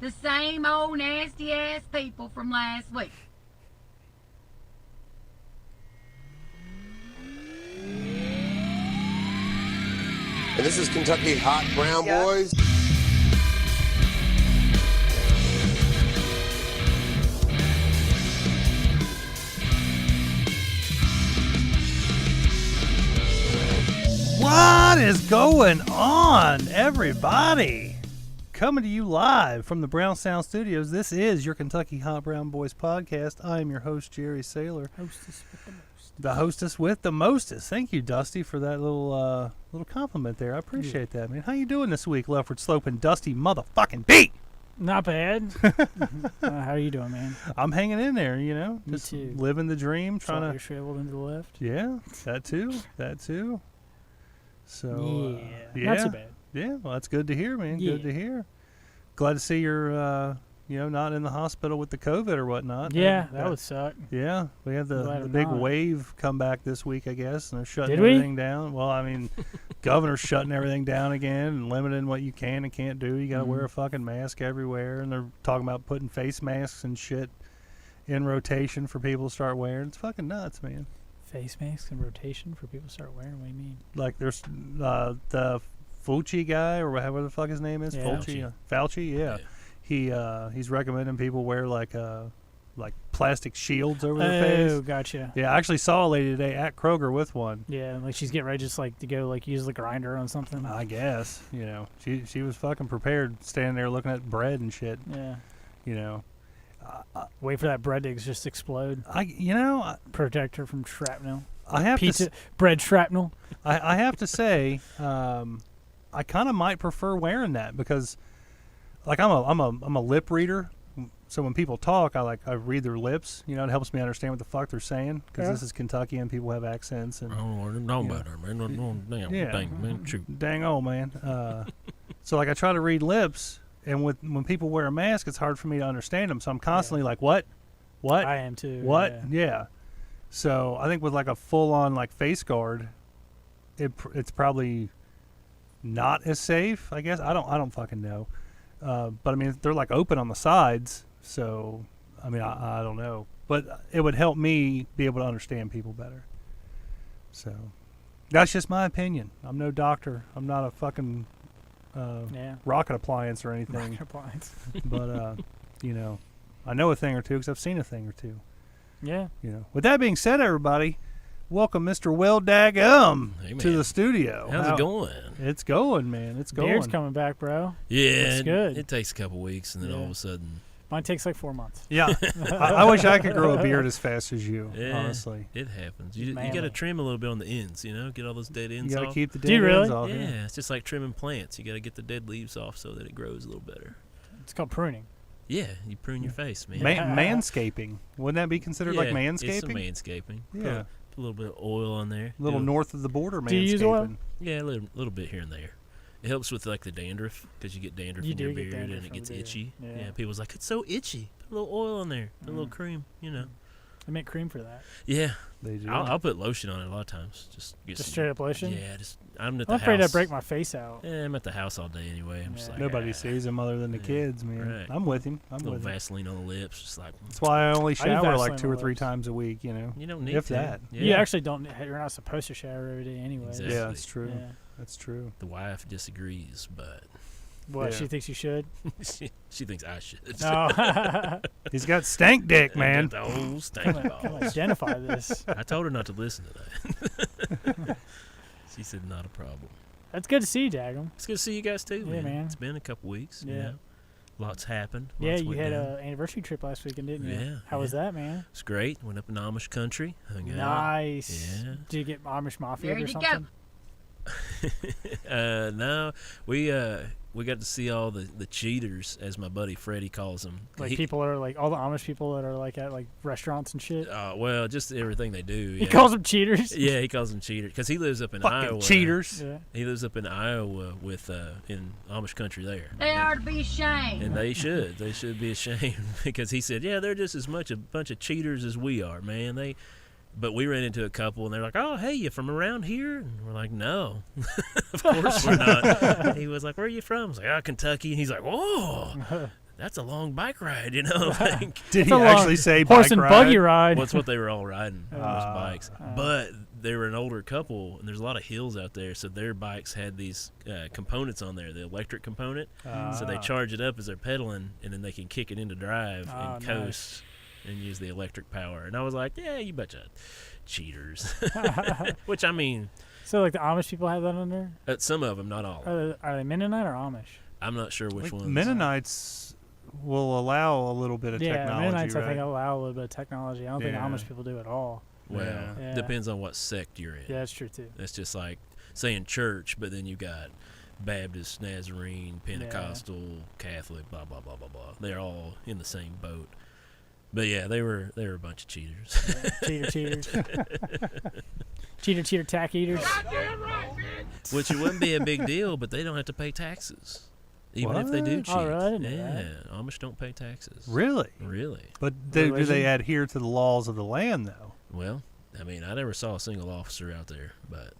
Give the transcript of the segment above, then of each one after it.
The same old nasty ass people from last week. And this is Kentucky Hot Brown Boys. What is going on, everybody? Coming to you live from the Brown Sound Studios. This is your Kentucky Hot Brown Boys podcast. I am your host, Jerry Saylor. Hostess with the most. The hostess with the mostest. Thank you, Dusty, for that little compliment there. I appreciate that, man. How you doing this week, Leftward Sloping Dusty motherfucking B? Not bad. How are you doing, man? I'm hanging in there, you know. Me Just too. living the dream, trying You're to. shriveled into the left. Yeah, that too. So Yeah, not so bad. Yeah, well, that's good to hear, man. Yeah. Good to hear. Glad to see you're, not in the hospital with the COVID or whatnot. Yeah, that would suck. Yeah, we had the Glad I'm big not. wave come back this week, I guess, and they're shutting Did we? everything down. Well, I mean, governor's shutting everything down again and limiting what you can and can't do. You got to wear a fucking mask everywhere, and they're talking about putting face masks and shit in rotation for people to start wearing. It's fucking nuts, man. Face masks in rotation for people to start wearing. What do you mean? Like there's the Fauci guy or whatever the fuck his name is, Yeah. Fauci, yeah. He's recommending people wear like plastic shields over their face. Oh, gotcha. Yeah, I actually saw a lady today at Kroger with one. Yeah, like she's getting ready just like to go like use the grinder on something. I guess, she was fucking prepared, standing there looking at bread and shit. Yeah. Wait for that bread to just explode. Protect her from shrapnel. I have Pizza to bread shrapnel. I have to say, I kind of might prefer wearing that because, like, I'm a lip reader. So when people talk, I read their lips. It helps me understand what the fuck they're saying because this is Kentucky and people have accents. And I don't know about her, man. Dang, man. Shoot. Dang old man. So like I try to read lips, and when people wear a mask, it's hard for me to understand them. So I'm constantly like, what? I am too. What? Yeah. So I think with like a full-on like face guard, it's probably not as safe. I guess I don't fucking know. But I mean they're like open on the sides, so I mean I don't know. But it would help me be able to understand people better. So that's just my opinion. I'm no doctor. I'm not a fucking rocket appliance or anything. Rocket appliance. But I know a thing or two because I've seen a thing or two. Yeah. With that being said, everybody, welcome Mr. Welldagum to the studio. How's it going? It's going, man. It's going. Beard's coming back, bro. Yeah, It's good. It takes a couple weeks, and then all of a sudden, Mine takes like 4 months. Yeah. I wish I could grow a beard as fast as you, yeah, honestly. it happens. You got Manly. to trim a little bit on the ends, get all those dead ends You got to off. keep the Do you dead ends really? off. Yeah, it's just like trimming plants. You got to get the dead leaves off so that it grows a little better. It's called pruning. Yeah, you prune your face, man. Manscaping. Wouldn't that be considered like manscaping? It's some manscaping. Yeah. Put a little bit of oil on there. A little north of the border manscaping. Do you use oil? Yeah, a little bit here and there. It helps with like the dandruff because you get dandruff You in do your get beard dandruff and it from gets the beard. itchy. Yeah. People's like, it's so itchy. Put a little oil on there. Put a little cream, I make cream for that. Yeah. They do. I'll put lotion on it a lot of times. Just Straight up lotion? Yeah, I'm at the I'm house. afraid I'd break my face out. Yeah, I'm at the house all day anyway. I'm just like, Nobody sees him other than the kids, man. Right. I'm with him. I'm little with him. Vaseline on the lips, just like That's why I only I do shower like Vaseline 2 or on 3 lips. times a week, you don't need if to. that. Yeah. You actually don't. You're not supposed to shower every day anyway. Exactly. Yeah, that's true. Yeah. That's true. The wife disagrees, but What? Yeah. She thinks you should? she thinks I should. No. He's got stank dick, man. The old stank Come balls. identify this. I told her not to listen to that. She said not a problem. That's good to see you, Daggum. It's good to see you guys too, Yeah, man. It's been a couple weeks. Yeah. Lots happened. Yeah, Lots you went had down. an anniversary trip last weekend, didn't you? Yeah, How was that, man? It's great. Went up in Amish country. Hung out. Nice. Yeah. Did you get Amish Mafia There or you go. something? No, we got to see all the cheaters, as my buddy Freddie calls them. Like people that are like all the Amish people that are like at like restaurants and shit. Well, just everything they do. He yeah. calls them cheaters. Yeah, he calls them cheaters because he lives up in Fucking Iowa. cheaters. Yeah. He lives up in Iowa with in Amish country there. They are to be ashamed. And they should. They should be ashamed because he said, yeah, they're just as much a bunch of cheaters as we are, man. But we ran into a couple, and they're like, oh, hey, you from around here? And we're like, no. Of course we're not. And he was like, where are you from? I was like, Kentucky. And he's like, whoa. that's a long bike ride, you know. Like, Did he It's a actually long say horse bike and ride? buggy ride. well, that's what they were all riding, those bikes. But they were an older couple, and there's a lot of hills out there, so their bikes had these components on there, the electric component. So they charge it up as they're pedaling, and then they can kick it into drive and coast and use the electric power. And I was like, yeah, you betcha. Cheaters. Which, I mean... So, like, the Amish people have that on there? some of them, not all. Are they Mennonite or Amish? I'm not sure which ones. Mennonites will allow a little bit of technology, Mennonites, right? I think, allow a little bit of technology. I don't think Amish people do at all. Well, Yeah. depends on what sect you're in. Yeah, that's true, too. That's just like saying church, but then you got Baptist, Nazarene, Pentecostal, Catholic, blah, blah, blah, blah, blah. They're all in the same boat. But yeah, they were a bunch of cheaters. Cheaters. cheater, tack eaters. Which it wouldn't be a big deal, but they don't have to pay taxes. Even if they do cheat. Oh, really? I didn't know Yeah, Amish don't pay taxes. Really? Really? But do they adhere to the laws of the land, though? Well, I mean, I never saw a single officer out there, but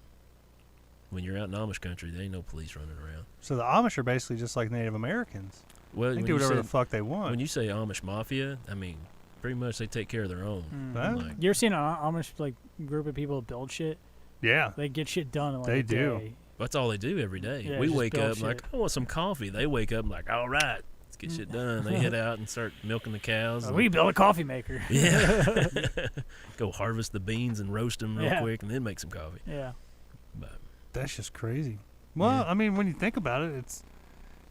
when you're out in Amish country, there ain't no police running around. So the Amish are basically just like Native Americans. Well, They can do whatever the fuck they want. When you say Amish mafia, I mean, pretty much they take care of their own. Huh? Like, You ever seen an Amish like group of people build shit? Yeah. They get shit done in like They a do. day. that's all they do every day. Yeah, We just wake build up like, shit. I want some coffee. They wake up like, all right, let's get shit done. They head out and start milking the cows. and- We built a coffee maker. yeah. Go harvest the beans and roast them real Yeah. quick and then make some coffee. Yeah. But That's just crazy. Well, Yeah. I mean, when you think about it,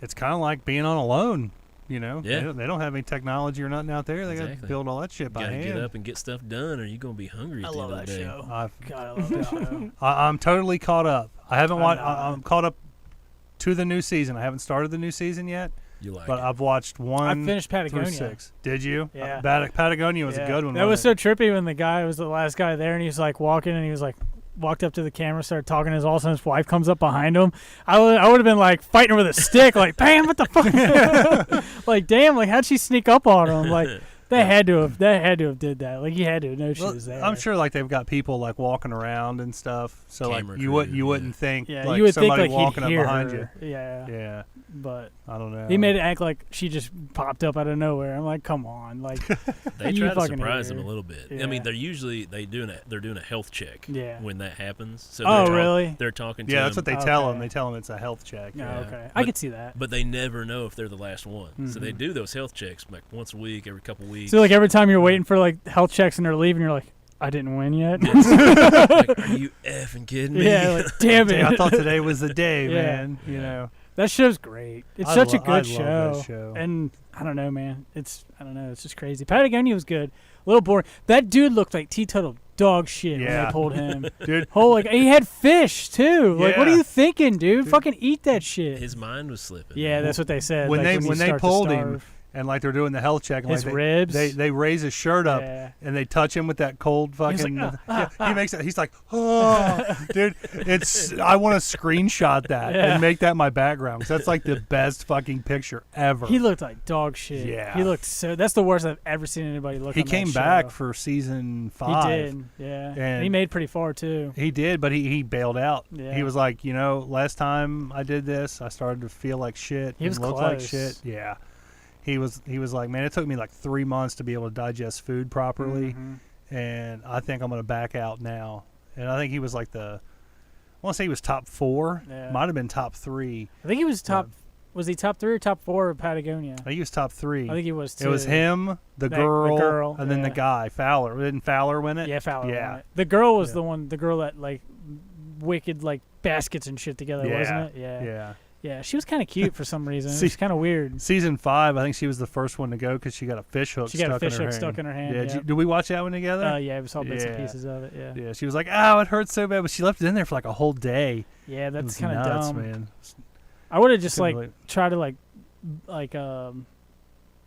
it's kind of like being on a loan. You know, Yeah. they don't have any technology or nothing out there. They got to Exactly. build all that shit by gotta hand. get up and get stuff done, or you're gonna be hungry at I the love end of that the day. show. I've- God, I love that show. I'm totally caught up. I haven't I'm watched. not. I'm caught up to the new season. I haven't started the new season yet, You like but it. I've watched one I finished through Patagonia. 6. Did you? Yeah. Patagonia was a good one. That was so wasn't trippy when the guy was the last guy there, and he was like walking, and he was like walked up to the camera, started talking, and all of a sudden his wife comes up behind him. I would have been like fighting her with a stick, like, bam, what the fuck? Like, damn, like how'd she sneak up on him? Like they had to have did that. Like he had to know she Well, was there. I'm sure like they've got people like walking around and stuff. So Camera like you crew, wouldn't think Yeah, like you would think somebody like walking he'd up hear behind her. you. Yeah. Yeah, But I don't know. he made it act like she just popped up out of nowhere. I'm like, come on, like They you try to fucking surprise hear them a her. little bit. Yeah. I mean, they're doing a health check. Yeah. When that happens. So Oh, they're really? They're talking to Yeah, that's them, what they tell Okay. them. They tell them it's a health check. No, Yeah. okay, I But- could see that. but they never know if they're the last one. So they Mhm. do those health checks like once a week, every couple weeks. So like every time you're waiting for like health checks and they're leaving, you're like, I didn't win yet. like, are you effing kidding me? Yeah, like damn it. I thought today was the day, Yeah. man. You Yeah. know, That show's great. It's I such a lo- I good love that show. And I don't know, man. It's just crazy. Patagonia was good. A little boring. That dude looked like teetotal dog shit when Yeah. they pulled him. dude. Oh, like he had fish too. Like, what are Yeah. you thinking, dude? Fucking eat that shit. His mind was slipping. Yeah, that's what they said. When like, they you when they start to pulled him starve. and like they're doing the health check, and His like ribs. they raise his shirt up Yeah. and they touch him with that cold He's fucking. like, he makes it. He's like, oh, dude. It's. I want to screenshot that Yeah. and make that my background 'cause that's like the best fucking picture ever. He looked like dog shit. Yeah. He looked so. That's the worst I've ever seen anybody look. He on that came show. back for season 5. He did. Yeah. And he made pretty far too. He did, but he bailed out. Yeah. He was like, last time I did this, I started to feel like shit. He was and look like close. shit. Yeah. He was like, man, it took me like 3 months to be able to digest food properly, Mhm. and I think I'm going to back out now. And I think he was like I want to say he was top 4. Yeah. Might have been top 3. I think he was top. Was he top 3 or top 4 of Patagonia? I think he was top 3. I think he was too. It was him, the The girl, and then the yeah. guy, Fowler. Didn't Fowler win it? Yeah, Fowler. Yeah. won it. The girl was Yeah. the girl that like wicked like baskets and shit together, Yeah. wasn't it? Yeah. Yeah. Yeah, she was kind of cute for some reason. See- It was kind of weird. Season 5, I think she was the first one to go because she got a fish hook She stuck got a fish in her hook hand. stuck in her hand. Yeah, Yeah, did we watch that one together? yeah, we saw bits and Yeah. pieces of it. Yeah, Yeah, she was like, "Ow, it hurts so bad," but she left it in there for like a whole day. yeah, It that's was kind of nuts, dumb. man. I would have just Couldn't like believe- try to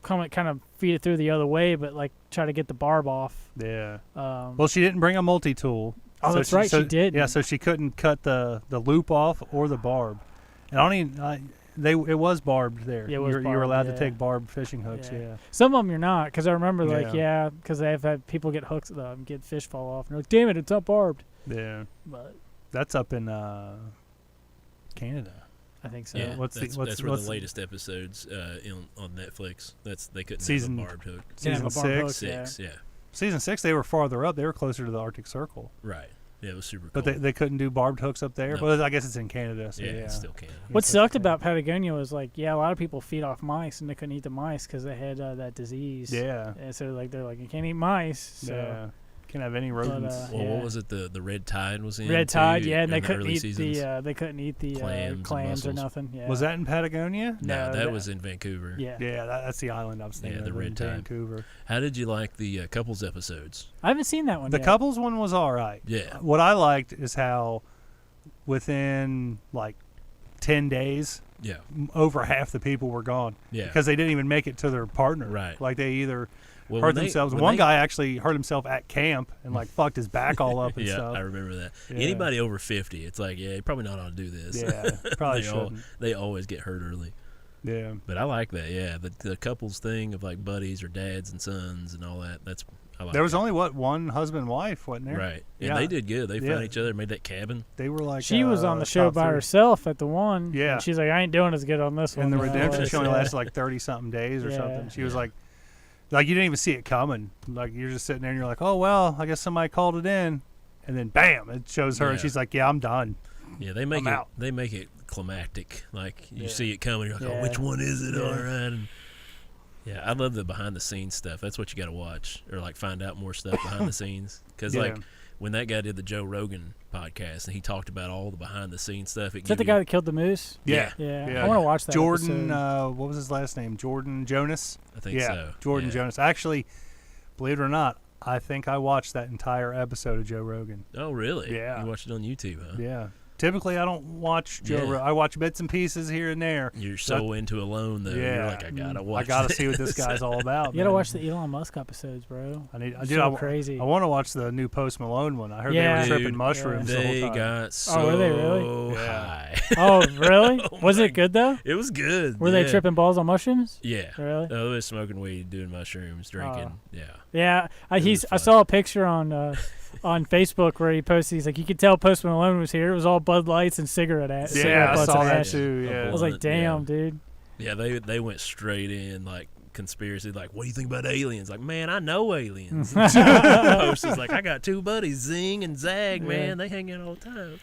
kind of feed it through the other way, but like try to get the barb off. yeah. Um, Well, she didn't bring a multi-tool. Oh, that's right, she didn't. Yeah, so she couldn't cut the loop off or the barb. And I don't even. It was barbed there. Yeah, it was you were barbed, allowed yeah. to take barbed fishing hooks. Yeah. Yeah. some of them you're not, because I remember Yeah. because they have had people get hooks, get fish fall off, and they're like, damn it, it's not barbed. Yeah. But That's up in Canada, I think so. Yeah, What's that's what's where the latest episodes on Netflix. They couldn't Season- have a barbed hook. Didn't have season a barbed six? hook, 6, yeah. Season 6, they were farther up. They were closer to the Arctic Circle. Right. Yeah, it was super But cool. they couldn't do barbed hooks up there. No. Well, I guess it's in Canada. So yeah, yeah. it still can. What sucked about Patagonia was like, a lot of people feed off mice, and they couldn't eat the mice because they had that disease. Yeah. And so they're like, you can't eat mice. So. Yeah. Can't have any rodents. Well, Yeah. what was it? The Red Tide was in. Red too, Tide, yeah, and they in the couldn't early eat seasons. they couldn't eat the Clams clams or and mussels. nothing. Yeah. Was that in Patagonia? No, No, that was in Vancouver. Yeah. Yeah, that's the island I was thinking Yeah, the of, Red in Tide. Vancouver. How did you like the couples episodes? I haven't seen that one The yet. couples one was all right. Yeah. What I liked is how within like 10 days, Yeah. over half the people were gone. Yeah. Because they didn't even make it to their partner. Right. Like they either Well, hurt when they- themselves. when One they- guy actually hurt himself at camp and like fucked his back all up and yeah, stuff. I remember that. Yeah. Anybody over 50, it's like, yeah, you're probably not ought to do this. Yeah, probably they, all, shouldn't. they always get hurt early. Yeah. But I like that, yeah. The couples thing of like buddies or dads and sons and all that. I like There was that. only one husband and wife, wasn't there? Right. And Yeah. they did good. They Yeah. found each other, made that cabin. They were like She was on the show top by 3. herself at the one. Yeah. And she's like, I ain't doing as good on this one. And the as I redemption, was." she only Yeah. lasted like 30 something days or Yeah. something. She was Yeah. like you didn't even see it coming. Like you're just sitting there and you're like, oh well, I guess somebody called it in, and then bam, it shows her and Yeah. she's like, yeah, I'm done. Yeah, they make I'm it. out. They make it climactic. Like you Yeah. see it coming, you're like, Yeah. oh, which one is it? Yeah. All right. And yeah, I love the behind the scenes stuff. That's what you got to watch, or like find out more stuff behind the scenes. Because Yeah. like when that guy did the Joe Rogan podcast and he talked about all the behind the scenes stuff. Is that the guy that killed the moose? Yeah. Yeah. I want to watch that. Jordan, episode. what was his last name? Jordan Jonas. I think yeah, so. Jordan Yeah. Jonas. Actually, believe it or not, I think I watched that entire episode of Joe Rogan. Oh, really? Yeah. You watched it on YouTube, huh? Yeah. Typically, I don't watch Joe. Yeah. I watch bits and pieces here and there. You're so into Alone, though. Yeah. You're like, I gotta watch. I gotta this. see what this guy's all about. You gotta man. watch the Elon Musk episodes, bro. I need. It's Dude, so crazy. I want to watch the new Post Malone one. I heard Yeah. they were tripping Dude, mushrooms the They whole time. got so were they really? high. Oh, really? Oh Was my it good though? It was good. Were yeah. they tripping balls on mushrooms? Yeah. Really? They was smoking weed, doing mushrooms, drinking. Yeah. Yeah, I was fun. saw a picture on Facebook where he posted. He's like, you could tell Post Malone was here. It was all Bud Lights and cigarette ads. Yeah, I butts saw and that ash. too. A Yeah. I was like, blunt, damn, yeah. dude. Yeah, they went straight in like conspiracy. Like, what do you think about aliens? Like, man, I know aliens. Post is like, I got 2 buddies, Zing and Zag. Yeah. Man, they hang out all the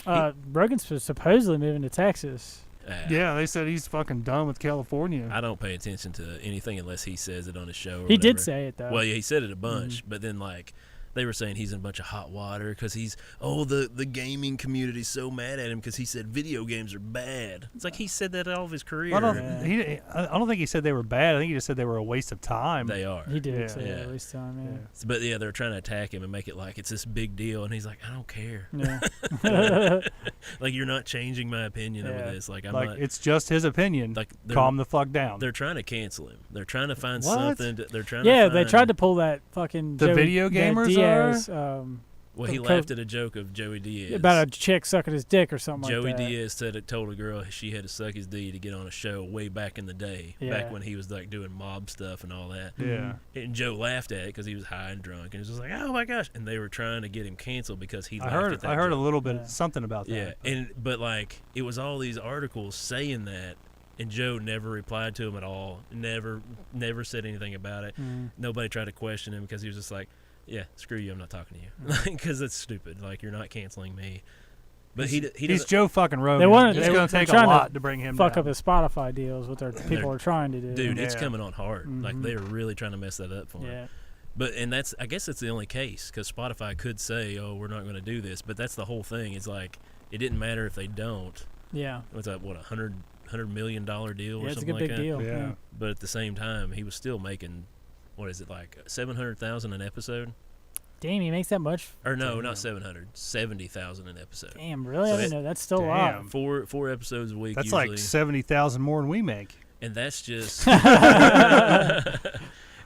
time. Rogan's supposedly moving to Texas. Yeah, they said he's fucking done with California. I don't pay attention to anything unless he says it on his show. Or He did whatever. say it though. Well, yeah, he said it a bunch, but then like they were saying he's in a bunch of hot water because the gaming community's so mad at him because he said video games are bad. It's like he said that all of his career. I don't, Yeah. I don't think he said they were bad. I think he just said they were a waste of time. They are. He did Yeah. say Yeah. that at least time. Yeah. But yeah, they're trying to attack him and make it like it's this big deal, and he's like, I don't care. Yeah. Like you're not changing my opinion Yeah. over this. Like I'm like not. it's just his opinion. Like Calm the fuck down. They're trying to cancel him. They're trying to find What? something. They're trying. Yeah, to they find, tried to pull that fucking The video gamers Diaz, Well, he Co- laughed at a joke of Joey Diaz about a chick sucking his dick or something Joey like that. Diaz said it told a girl she had to suck his D to get on a show way back in the day, Yeah. back when he was like doing mob stuff and all that. yeah. And Joe laughed at it because he was high and drunk, and he was just like, "Oh my gosh!" And they were trying to get him canceled because he. I laughed heard. At that I heard a joke. little bit Yeah. something about that. Yeah, but like it was all these articles saying that, and Joe never replied to him at all. Never said anything about it. Nobody tried to question him because he was just like, "Yeah, screw you. I'm not talking to you," because it's stupid. Like you're not canceling me. But he he's doesn't- Joe fucking Rogan. They wanted- It's they- going to they're take a trying to lot to bring him Fuck down. up his Spotify deals, what their people are trying to do. Dude, it's Yeah. coming on hard. Like Mhm. they're really trying to mess that up for him. Yeah. But I guess it's the only case because Spotify could say, "Oh, we're not going to do this," but that's the whole thing. It's like it didn't matter if they don't. Yeah. What's that? What $100 million deal or Yeah, it's a something good like big that? deal. Yeah. But at the same time, he was still making what is it like 700,000 an episode? Damn, he makes that much? Or no, not 700, 70,000 an episode. Damn, really? So I didn't it- know. That's still a lot. Damn. Four episodes a week. That's usually. like 70,000 more than we make. And that's just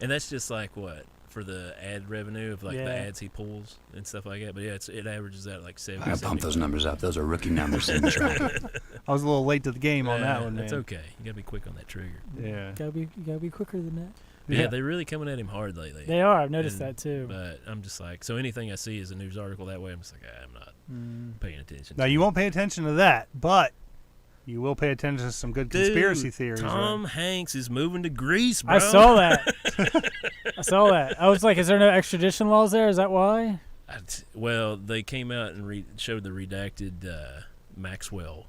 and that's just like what for the ad revenue of like Yeah. the ads he pulls and stuff like that. But yeah, it averages out like 70. I gotta pump those numbers up. Those are rookie numbers in the track. I was a little late to the game on that one, man. That's okay. You gotta be quick on that trigger. Yeah. You gotta be quicker than that. But Yeah. yeah, they're really coming at him hard lately. They are. I've noticed And- that too. But I'm just like, so anything I see is a news article that way, I'm just like, I'm not paying attention. Now to you it. won't pay attention to that, but You will pay attention to some good conspiracy theories. Tom right? Hanks is moving to Greece, bro. I saw that. I saw that. I was like, is there no extradition laws there? Is that why? Well, they came out and showed the redacted Maxwell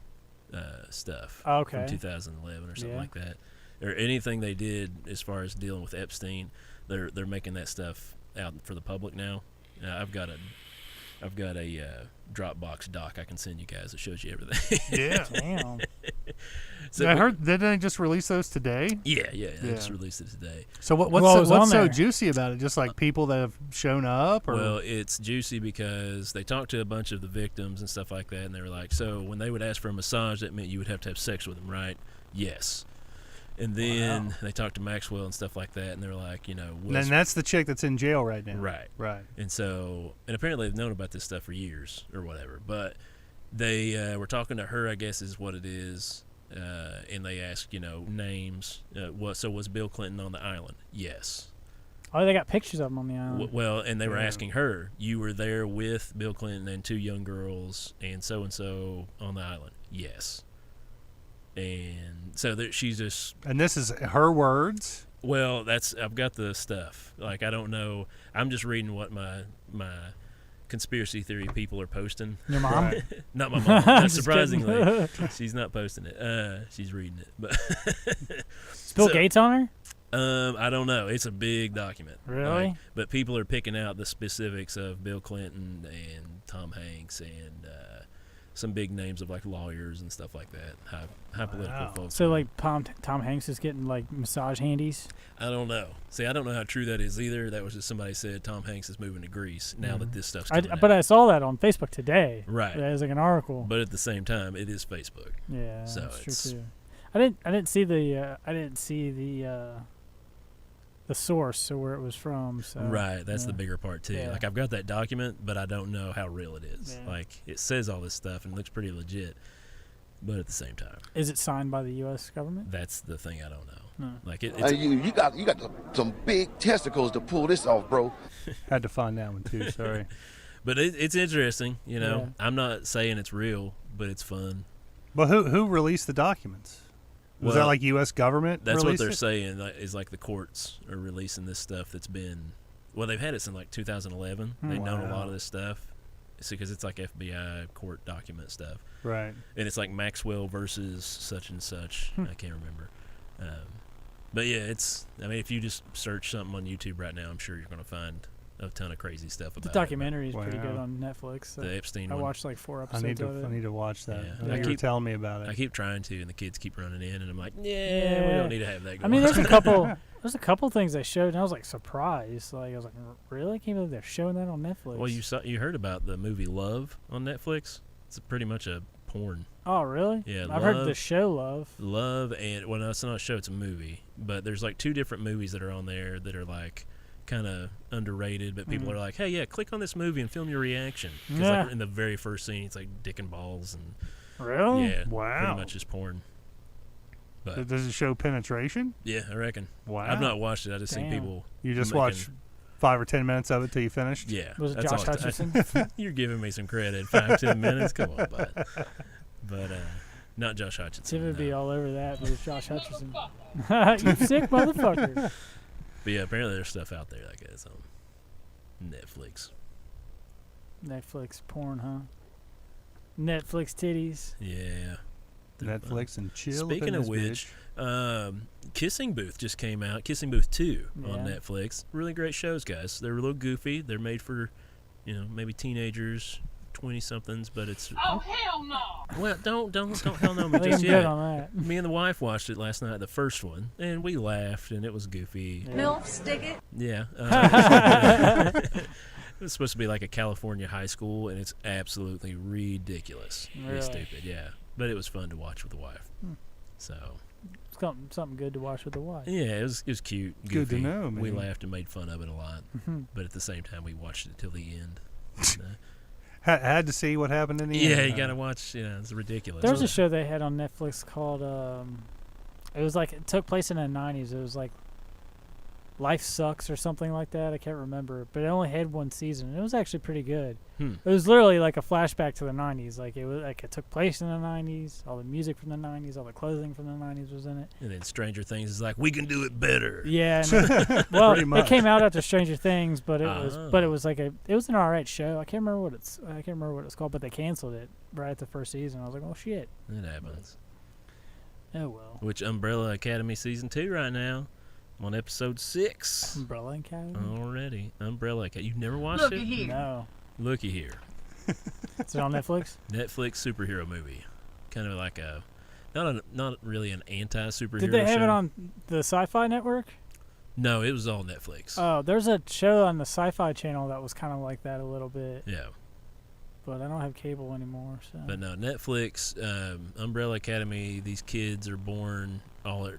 stuff Okay. from 2011 or something Yeah. like that. Or anything they did as far as dealing with Epstein, they're making that stuff out for the public now. I've got a Dropbox doc I can send you guys that shows you everything. Yeah. Damn. So I heard. Didn't they just release those today? Yeah. They just released it today. So Who all was what's on so there? juicy about it? Just like people that have shown up, or Well, it's juicy because they talked to a bunch of the victims and stuff like that, and they were like, so when they would ask for a massage, that meant you would have to have sex with them, right? Yes. And then they talked to Maxwell and stuff like that, and they were like, and then that's the chick that's in jail right now. right. Right. And so, and apparently they've known about this stuff for years or whatever, but they were talking to her, I guess is what it is, and they asked, names. So was Bill Clinton on the island? Yes. Oh, they got pictures of him on the island. Well, and they were asking her, you were there with Bill Clinton and 2 young girls and so on the island? Yes. And so she's just... And this is her words. Well, I've got the stuff. Like, I don't know. I'm just reading what my conspiracy theory people are posting. Your mom? Not my mom. Not Just surprisingly. She's not posting it. She's reading it. But Is Bill Gates on her? I don't know. It's a big document. Really? But people are picking out the specifics of Bill Clinton and Tom Hanks and some big names of like lawyers and stuff like that. High political folks. So like Tom Hanks is getting like massage handies? I don't know. See, I don't know how true that is either. That was just somebody said Tom Hanks is moving to Greece now that this stuff's coming out. But I saw that on Facebook today. Right. As like an article. But at the same time, it is Facebook. Yeah, So that's true too. I didn't see the source, so where it was from. So Right, that's the yeah. bigger part too. Yeah. Like I've got that document, but I don't know how real it is. Yeah. Like it says all this stuff and it looks pretty legit, but at the same time, Is it signed by the U.S. government? that's the thing I don't know. No. Like it's You got some big testicles to pull this off, bro. Had to find that one too. Sorry. but it's interesting. Yeah. I'm not saying it's real, but it's fun. But who released the documents? Was that Well, like U.S. government? That's what released they're it? saying. Is like the courts are releasing this stuff that's been. Well, they've had it since like 2011. They've known a lot of this stuff. Because it's like FBI court document stuff. Right. And it's like Maxwell versus such and such. I can't remember. But yeah, if you just search something on YouTube right now, I'm sure you're going to find a ton of crazy stuff The about documentary is pretty Wow. good on Netflix. So the Epstein I one. watched like 4 I episodes need of it. to watch that. Yeah. I know I you were keep- telling me about it. I keep trying to, and the kids keep running in, and I'm like, we Yeah. don't need to have that going I mean, on. there's a couple things they showed, and I was like surprised. Like I was like, really? I can't believe they're showing that on Netflix. Well, you heard about the movie Love on Netflix? It's pretty much a porn. Oh, really? Yeah, I've heard Love- the show Love. Love and well, no, it's not a show; it's a movie. But there's like 2 different movies that are on there that are like kind of underrated. But people are like, "Hey, yeah, click on this movie and film your reaction." 'Cause, Yeah. like in the very first scene, it's like dick and balls and Really? yeah, Wow. pretty much just porn. But Does it show penetration? yeah, I reckon. Wow. I've not watched it. I just seen Damn. people. You just making- watch 5 or 10 minutes of it till you finished? Yeah, Was it that's Josh all Hutcherson? You're giving me some credit. 5-10 minutes. Come on, bud. But not Josh Hutcherson. Tim would be no. all over that, but it's Josh Hutcherson. You sick motherfucker. But yeah, apparently there's stuff out there like that on Netflix. Netflix porn, huh? Netflix titties. Yeah. Netflix and chill. Speaking up in of this which, Kissing Booth just came out. Kissing Booth 2 on Yeah. Netflix. Really great shows, guys. They're a little goofy. They're made for, maybe teenagers, 20-somethings, but it's... Oh, hell no! Well, don't hell no me I think I'm just good yet. on that. Me and the wife watched it last night, the first one, and we laughed, and it was goofy. Yeah. Milf, stick it. Yeah. It's supposed to be like a California high school, and it's absolutely ridiculous. Really? It's stupid, yeah. But it was fun to watch with the wife. So, It's something good to watch with the wife. yeah, it was cute, Good to goofy. know, We man. laughed and made fun of it a lot, but at the same time, we watched it till the end. Had to see what happened in the end. Yeah, you gotta watch. Yeah, it's ridiculous. There was a show they had on Netflix called it was like it took place in the 90s. It was like Life Sucks or something like that. I can't remember, but it only had one season. And it was actually pretty good. Hmm. It was literally like a flashback to the 90s. Like it took place in the 90s. All the music from the 90s, all the clothing from the 90s was in it. And then Stranger Things is like, we can do it better. Yeah. Well, Pretty much. it came out after Stranger Things, but it was like it was an alright show. I can't remember what it's called, but they canceled it right at the first season. I was like, oh shit. It happens. Oh well. Which Umbrella Academy season 2 right now. I'm on episode 6 Umbrella Academy. already. Umbrella Academy. You've never watched Look it? at here. No. Looky here. Is it on Netflix? Netflix superhero movie. Kind of like not really an anti-superhero Did they have show. it on the Sci-Fi Network? No, it was all Netflix. Oh, there's a show on the Sci-Fi Channel that was kind of like that a little bit, Yeah. but I don't have cable anymore. So. But no, Netflix, Umbrella Academy, these kids are born all at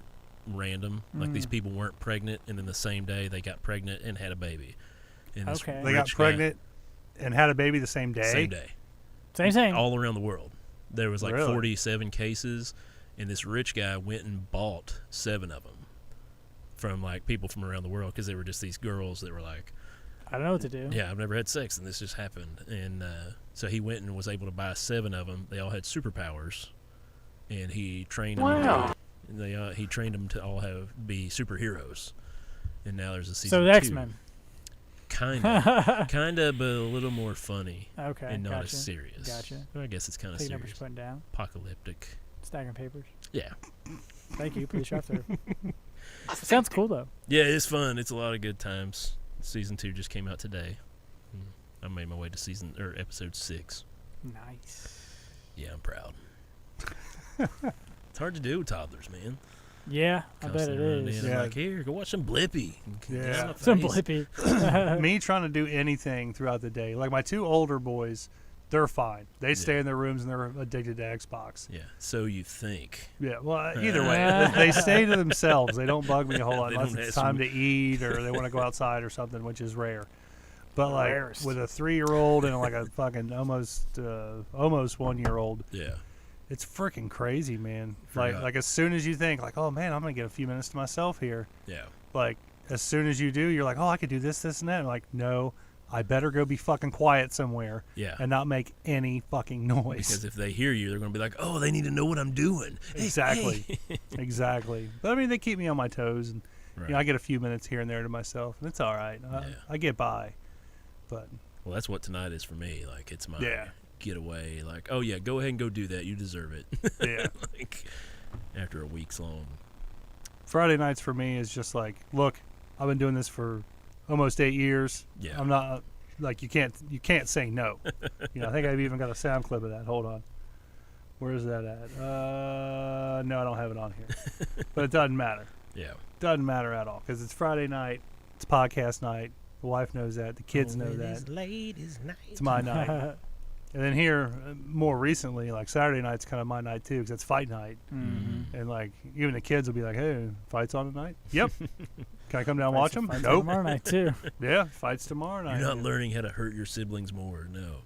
random. Like these people weren't pregnant, and then the same day they got pregnant and had a baby. And this Okay. They got rich guy- pregnant and had a baby the same day. Same day. Same thing. All around the world. There was like Really? 47 cases, and this rich guy went and bought 7 of them from like people from around the world because they were just these girls that were like, I don't know what to do. yeah, I've never had sex, and this just happened. And so he went and was able to buy 7 of them. They all had superpowers, and he trained them. He trained them to all be superheroes. And now there's a season So the 2. X-Men. Kinda, but a little more funny Okay. and not gotcha. as serious. Gotcha. Well, I guess it's kind of Picking up what serious. you're putting down. Apocalyptic. Stacking papers. Yeah. Thank you. Pretty sharp there. Sounds cool though. Yeah, it's fun. It's a lot of good times. Season 2 just came out today. I made my way to episode 6. Nice. Yeah, I'm proud. It's hard to do with toddlers, man. Yeah, I bet it Constantly running is. in. I'm Yeah. like, here, go watch some Blippi. Yeah. Get on my Some face. Blippi. Me trying to do anything throughout the day. Like my 2 older boys, they're fine. They stay in their rooms and they're addicted to Xbox. Yeah, so you think. Yeah, well, either way, they stay to themselves. They don't bug me a whole lot They unless don't it's ask time me. to eat or they want to go outside or something, which is rare. But like Rarest. with a 3-year-old and like a fucking almost 1-year-old, Yeah. it's freaking crazy, man. Forgot. Like as soon as you think like, oh man, I'm gonna get a few minutes to myself here. Yeah. Like as soon as you do, you're like, oh, I could do this, this, and that. And like, no, I better go be fucking quiet somewhere Yeah. and not make any fucking noise. Because if they hear you, they're going to be like, oh, they need to know what I'm doing. Hey, Exactly. hey. Exactly. But I mean, they keep me on my toes, and Right. you know, I get a few minutes here and there to myself, and it's all right. I get by. But Well, that's what tonight is for me. Like, it's my Yeah. getaway. Like, oh, yeah, go ahead and go do that. You deserve it. yeah, Like, after a week's long. Friday nights for me is just like, look, I've been doing this for almost 8 years. Yeah. I'm not like you can't say no. You know, I think I've even got a sound clip of that. Hold on. Where is that at? No, I don't have it on here. But it doesn't matter. Yeah. Doesn't matter at all because it's Friday night. It's podcast night. The wife knows that. The kids know that. Ladies' night. It's my night. And then here, more recently, like Saturday night's kind of my night too, because it's fight night. Mm-hmm. And like even the kids will be like, "Hey, fights on tonight?" Yep. Can I come down and watch them? Fights Nope. Tomorrow night too. Yeah, fights tomorrow night. You're not learning how to hurt your siblings more. No.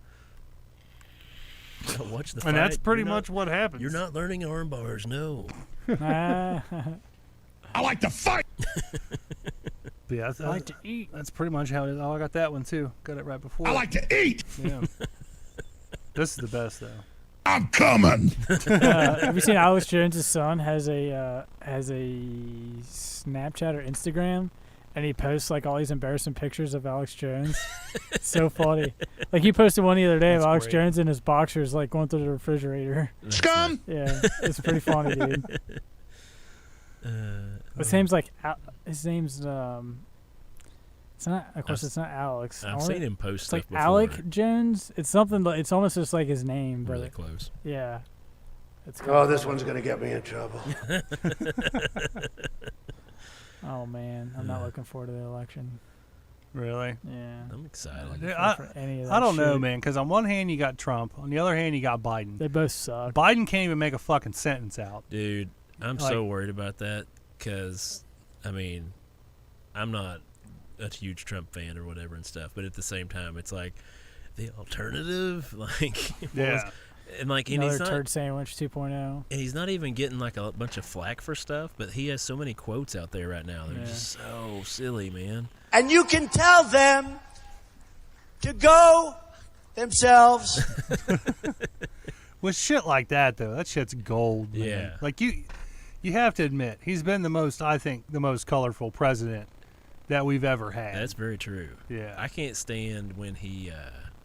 You don't watch the fight. And that's pretty You're not- much what happens. You're not learning arm bars. No. I like to fight. But yeah, I like to eat. that's pretty much how it is. Oh, I got that one too. Got it right before. I like to eat. Yeah. This is the best though. I'm coming. Have you seen Alex Jones' son has a Snapchat or Instagram, and he posts like all these embarrassing pictures of Alex Jones. It's so funny. Like he posted one the other day of That's Alex great. Jones in his boxers, like going through the refrigerator. Scum. Yeah, it's pretty funny, dude. His name's like it's not. Of course, it's not Alex. I've seen him post It's stuff like before. Alec Jones. It's something. It's almost just like his name, but Really close. yeah. It's Oh, this one's going to get me in trouble. Oh man, I'm not looking forward to the election. Really? Yeah. I'm excited. Dude, Not for any of that I don't know, shit. man. Because on one hand you got Trump, on the other hand you got Biden. They both suck. Biden can't even make a fucking sentence out. Dude, I'm Like- so worried about that because, I mean, I'm not a huge Trump fan or whatever and stuff, but at the same time, it's like the alternative. Like, Yeah. And like, and Another he's not, turd sandwich 2.0. and he's not even getting like a bunch of flack for stuff, but he has so many quotes out there right now. They're just so silly, man. And you can tell them to go themselves. With shit like that, though, that shit's gold, man. Yeah. Like, you have to admit, he's been the most colorful president that we've ever had. That's very true. Yeah. I can't stand when he,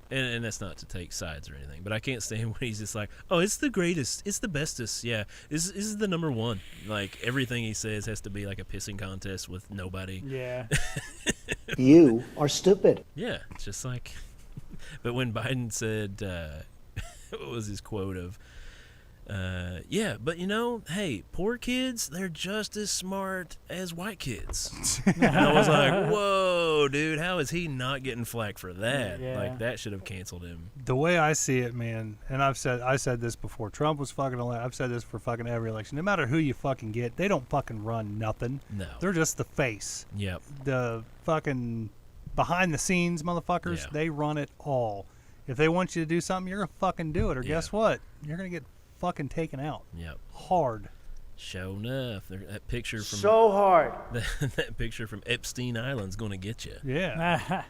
and that's not to take sides or anything, but I can't stand when he's just like, oh, it's the greatest, it's the bestest, yeah, this is the number one. Like, everything he says has to be like a pissing contest with nobody. Yeah. You are stupid. Yeah, it's just like, but when Biden said, what was his quote of, yeah, but you know, hey, poor kids, they're just as smart as white kids. And I was like, whoa, dude, how is he not getting flack for that? Yeah. Like, that should have canceled him. The way I see it, man, and I said this before. Trump was fucking elected. I've said this for fucking every election. No matter who you fucking get, they don't fucking run nothing. No. They're just the face. Yep. The fucking behind the scenes motherfuckers, Yeah. they run it all. If they want you to do something, you're gonna fucking do it. Or Yeah. guess what? You're gonna get fucking taken out. Yep. Hard. Sure enough, that picture from So hard. that picture from Epstein Island's going to get you. Yeah.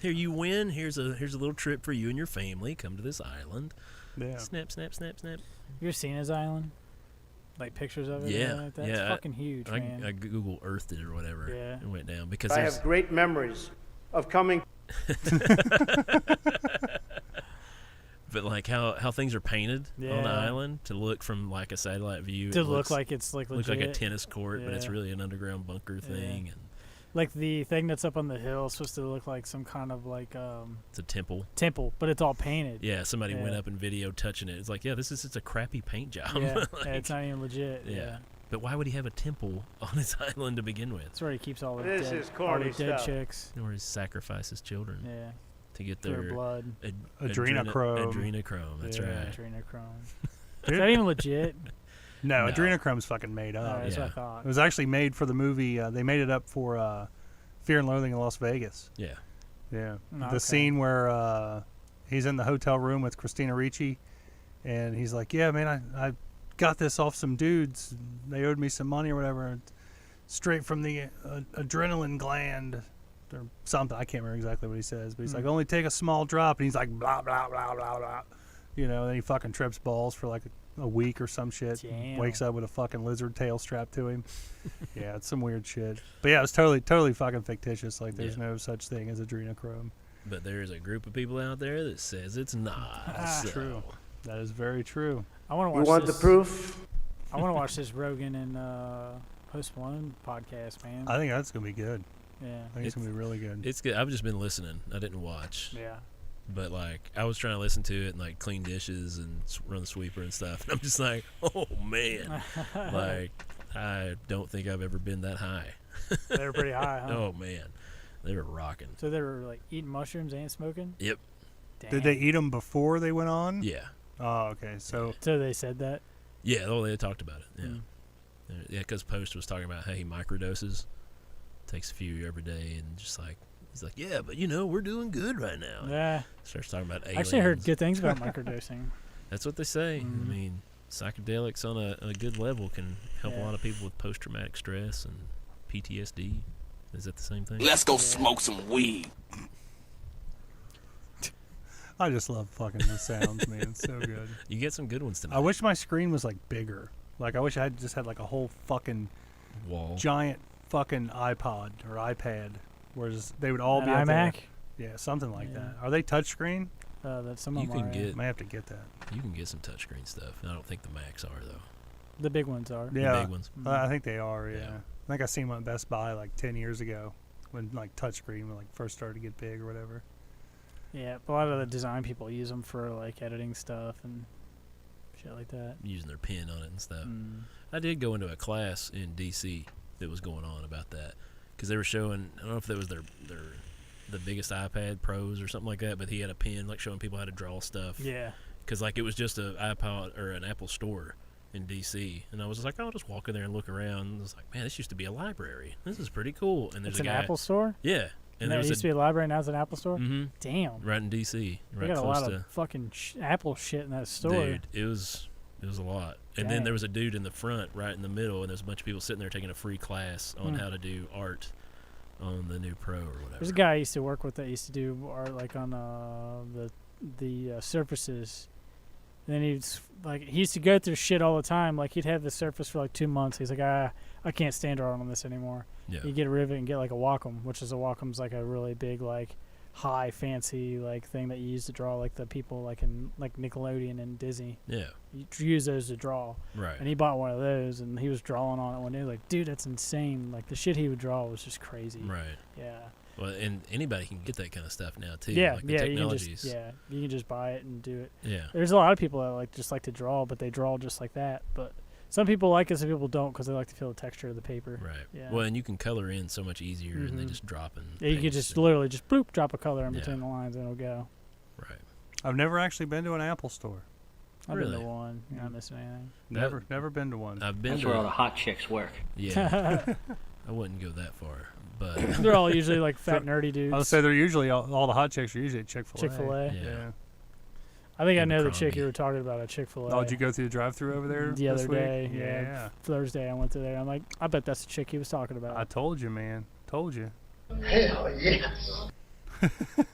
Here, you win. Here's a little trip for you and your family. Come to this island. Yeah. Snap, snap, snap, snap. You ever seen his island? Like pictures of it? Yeah, Like that? yeah, It's fucking huge, man. I Google Earthed it or whatever. Yeah. And went down because I there's, have great memories of coming. but like how things are painted on the Yeah. island to look from like a satellite view. to it look looks, like it's like looks legit. like a tennis court, but it's Yeah. really an underground bunker thing, and Like the thing that's up on the hill is supposed to look like some kind of like it's a temple. temple, but it's all painted. Yeah, somebody went Yeah. up in video touching it. It's like, yeah, it's a crappy paint job. Yeah, Like, yeah, it's not even legit. yeah. Yeah. But why would he have a temple on his island to begin with? That's where he keeps all the This dead, is all corny the dead stuff. chicks. Where he sacrifices children Yeah, to get for their blood. Adrenochrome. Adrenochrome, that's Yeah. right. Adrenochrome. Dude. Is that even legit? No, No. adrenochrome's fucking made up. That's what I yeah. thought. It was actually made for the movie. They made it up for Fear and Loathing in Las Vegas. Yeah. Yeah. Oh, okay. The scene where he's in the hotel room with Christina Ricci, and he's like, yeah, man, I got this off some dudes. They owed me some money or whatever. Straight from the adrenaline gland or something. I can't remember exactly what he says, but he's like, only take a small drop. And he's like, blah, blah, blah, blah, blah. You know, then he fucking trips balls for like a week or some shit. Damn. Wakes up with a fucking lizard tail strapped to him. Yeah, it's some weird shit. But yeah, it's totally fucking fictitious. Like, there's Yeah. no such thing as adrenochrome. But there's a group of people out there that says it's not. That's so. true. That is very true. I want to You watch want this. the proof? I want to watch this Rogan and Post Malone podcast, man. I think that's gonna be good. Yeah. I think it's gonna be really good. It's good. I've just been listening. I didn't watch. Yeah. But like, I was trying to listen to it and like clean dishes and run the sweeper and stuff. And I'm just like, oh man, like I don't think I've ever been that high. They were pretty high, huh? Oh man, they were rocking. So they were like eating mushrooms and smoking? Yep. Damn. Did they eat them before they went on? Yeah. Oh, okay. So So they said that? Yeah. Oh, they talked about it. Yeah. Mm. Yeah, because Post was talking about how he microdoses, takes a few every day, and just like he's like, yeah, but you know, we're doing good right now. Yeah. Starts talking about aliens. I actually heard good things about microdosing. That's what they say. Mm. I mean, psychedelics on a good level can help a Yeah. lot of people with post-traumatic stress and PTSD. Is that the same thing? Let's go smoke some weed. I just love fucking the sounds, man. It's so good. You get some good ones tonight. I wish my screen was like bigger. Like, I wish I had just had like a whole fucking Wall. giant fucking iPod or iPad, whereas they would all An be up iMac? there. Yeah, something like Yeah. that. Are they touchscreen? That some of You them can are, get- May have to get that. You can get some touchscreen stuff. I don't think the Macs are though. the big ones are. Yeah, The big ones. I think they are. Yeah. Yeah. I think I seen one at Best Buy like 10 years ago when like touchscreen like first started to get big or whatever. Yeah, but a lot of the design people use them for like editing stuff and shit like that. Using their pen on it and stuff. Mm. I did go into a class in D.C. that was going on about that because they were showing. I don't know if that was the biggest iPad Pros or something like that, but he had a pen like showing people how to draw stuff. Yeah. Because like it was just an iPod or an Apple store in D.C. and I was just like, I'll just walk in there and look around. And I was like, man, this used to be a library. This is pretty cool. And there's It's a an guy. Apple store? Yeah, And there there was used to be a library, now it's an Apple store. Mm-hmm. Damn, Right in D.C. they Right got a close lot to. of fucking Apple shit in that store. Dude, it was a lot. And then Dang. there was a dude in the front, right in the middle, and there's a bunch of people sitting there taking a free class on how to do art on the new Pro or whatever. There's a guy I used to work with that used to do art like on the surfaces. And then he used to go through shit all the time. Like he'd have the Surface for like 2 months. He's like, I can't stand art on this anymore. Yeah. You get rid of it and get like a Wacom, which is Wacom's like a really big like high fancy like thing that you use to draw like the people like in like Nickelodeon and Disney. Yeah. You use those to draw. Right. And he bought one of those and he was drawing on it one day. Like, dude, that's insane. Like the shit he would draw was just crazy. Right. Yeah. Well, and anybody can get that kind of stuff now too. Yeah, like the yeah, technologies. you can just buy it and do it. Yeah. There's a lot of people that like just like to draw, but they draw just like that. But some people like it, some people don't, because they like to feel the texture of the paper. Right. Yeah. Well, and you can color in so much easier, and they just drop in. Yeah, you could just literally just bloop, drop a color in Yeah. between the lines, and it'll go. Right. I've never actually been to an Apple store. I've been to Really? one. You're not missing anything. Never been to one. I've been That's to. where all the hot chicks work. Yeah. I wouldn't go that far, but They're all usually like fat, nerdy dudes. I would say they're usually all the hot chicks are usually at Chick-fil-A. Chick-fil-A. yeah. I think I And know the chick Crombie. you were talking about at Chick-fil-A. Oh, did you go through the drive-thru over there the this other week? day? Yeah. Thursday I went through there. I'm like, I bet that's the chick he was talking about. I told you, man. Told you. Hell yes.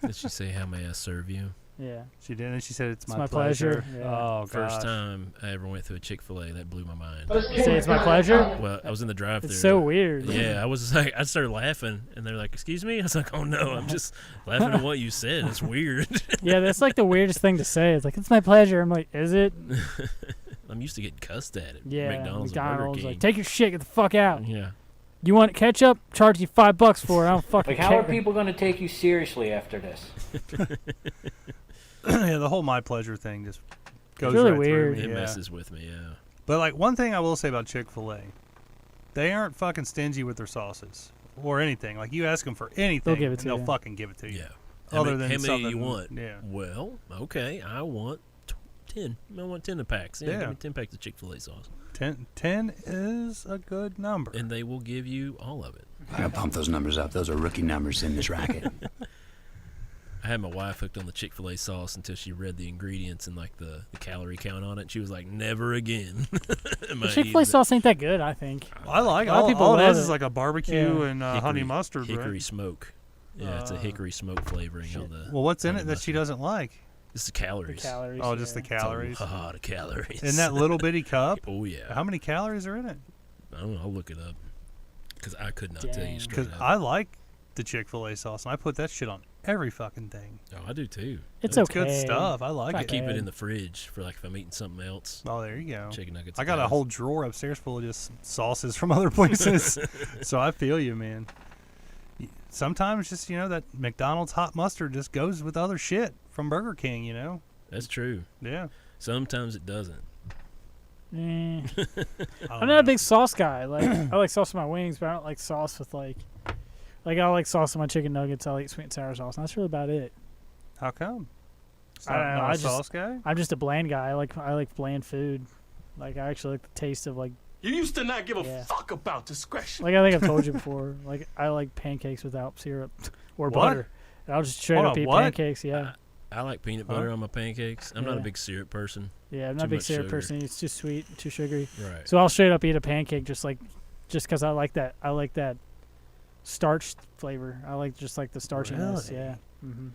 did she say, "How may I serve you"? yeah. She did, and she said it's my pleasure. Yeah. Oh, First gosh. time I ever went through a Chick-fil-A, that blew my mind. You say it's my pleasure? Well, I was in the drive-thru. It's so weird. Yeah, I was like, I started laughing, and they're like, "Excuse me." I was like, "Oh no, I'm just laughing at what you said. It's weird." Yeah, that's like the weirdest thing to say. It's like, it's my pleasure. I'm like, is it? I'm used to getting cussed at it. Yeah. McDonald's and Burger King. like, take your shit, get the fuck out. Yeah. You want ketchup? Charge you $5 for it. I don't fucking Like, how care. are people going to take you seriously after this? Yeah, the whole my pleasure thing just goes really right weird. through It me. Yeah. messes with me. Yeah. But like one thing I will say about Chick-fil-A, they aren't fucking stingy with their sauces or anything. Like you ask them for anything, give it and to they'll you. fucking give it to you. Yeah. Other how than many something you want? Yeah. Well, okay, I want 10. I want 10 packs. Yeah, Yeah. give me 10 packs of Chick-fil-A sauce, 10 is a good number. and they will give you all of it. I gotta pump those numbers up. Those are rookie numbers in this racket. I had my wife hooked on the Chick-fil-A sauce until she read the ingredients and like the calorie count on it. And she was like, "Never again." Am I Chick-fil-A eating sauce ain't that good, I think. I like A lot of all, people all it love is it. is like a barbecue Yeah. and hickory- honey mustard, hickory right? smoke? Yeah, it's a hickory smoke flavoring on the. Well, what's in honey it that she mustard. doesn't like? It's the The calories. calories. Oh, just the It's a calories. lot of calories. In that little bitty cup? Oh yeah. How many calories are in it? I don't know. I'll look it up because I could not tell Dang. you straight Because up. I like the Chick-fil-A sauce, and I put that shit on every fucking thing. Oh, I do too. It's It's okay. good stuff. I like I it. keep it bad. in the fridge for like if I'm eating something else. Oh, there you go. Chicken nuggets. I and got a fries. whole drawer upstairs full of just sauces from other places. So I feel you, man. Sometimes just, that McDonald's hot mustard just goes with other shit from Burger King, That's true. Yeah. Sometimes it doesn't. Eh. I I'm don't not know. a big sauce guy. Like I like sauce on my wings, but I don't like sauce with like I like sauce on my chicken nuggets. I like sweet and sour sauce. And that's really about it. How come? I don't know, Not I a just- sauce guy? I'm just a bland guy. I like bland food. Like I actually like the taste of like You used to not give a Yeah. fuck about discretion. I think I've told you before. Like I like pancakes without syrup or What? butter. And I'll just straight Hold up on, eat what? pancakes. Yeah, I like peanut butter on my pancakes. I'm not a Yeah. big syrup person. yeah. I'm not Too a big much syrup sugar. person. It's too sweet, too sugary. Right. So I'll straight up eat a pancake just because I like that. I like that starch flavor. I like just like the starchiness. Really? Yeah. Mm-hmm.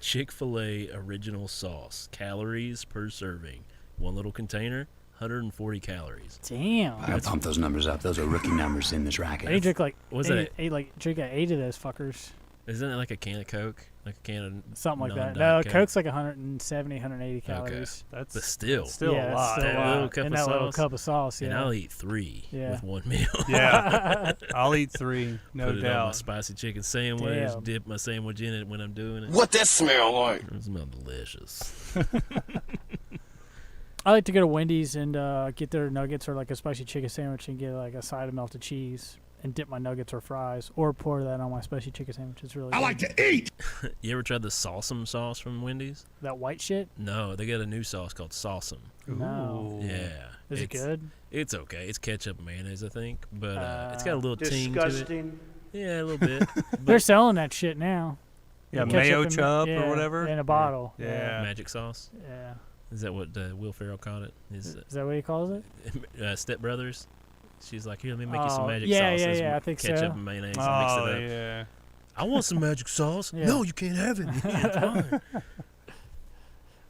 Chick-fil-A original sauce. Calories per serving. One little container, 140 calories. Damn. I gotta pump those numbers up. Those are rookie numbers in this I need racket. to drink like Was eight, that? eight like drink 8 of those fuckers. Isn't it like a can of Coke? Like a can of Something like that. No, non-diet Coke? Coke's like 170, 180 calories. That's But still. still yeah, a lot. It's still That a lot. little cup and of that little sauce? cup of sauce. And Yeah. I'll eat 3 Yeah. with one meal. Yeah. I'll eat 3, no Put it on my doubt. spicy chicken sandwich. Damn. Dip my sandwich in it when I'm doing it. What that smell like? It smells delicious. I like to go to Wendy's and get their nuggets or like a spicy chicken sandwich and get like a side of melted cheese and dip my nuggets or fries or pour that on my spicy chicken sandwich. It's really I good. like to eat. You ever tried the Salsam sauce from Wendy's? That white shit? No, they got a new sauce called Salsam. No. Ooh. Yeah. Is it good? It's okay. It's ketchup and mayonnaise, I think, but it's got a little ting to it. Disgusting. Yeah, a little bit. They're selling that shit now. Yeah, The ketchup mayo and- chub yeah, or whatever. in a bottle. Yeah. Magic sauce. Yeah. Is that what Will Ferrell called it? Is that what he calls it? Step Brothers. She's like, here, let me make you some Oh, magic yeah, sauce. yeah, There's yeah, I think ketchup so. and mayonnaise Oh, and mix it up. yeah. I want some magic sauce. Yeah. No, you can't have it. Yeah, come on.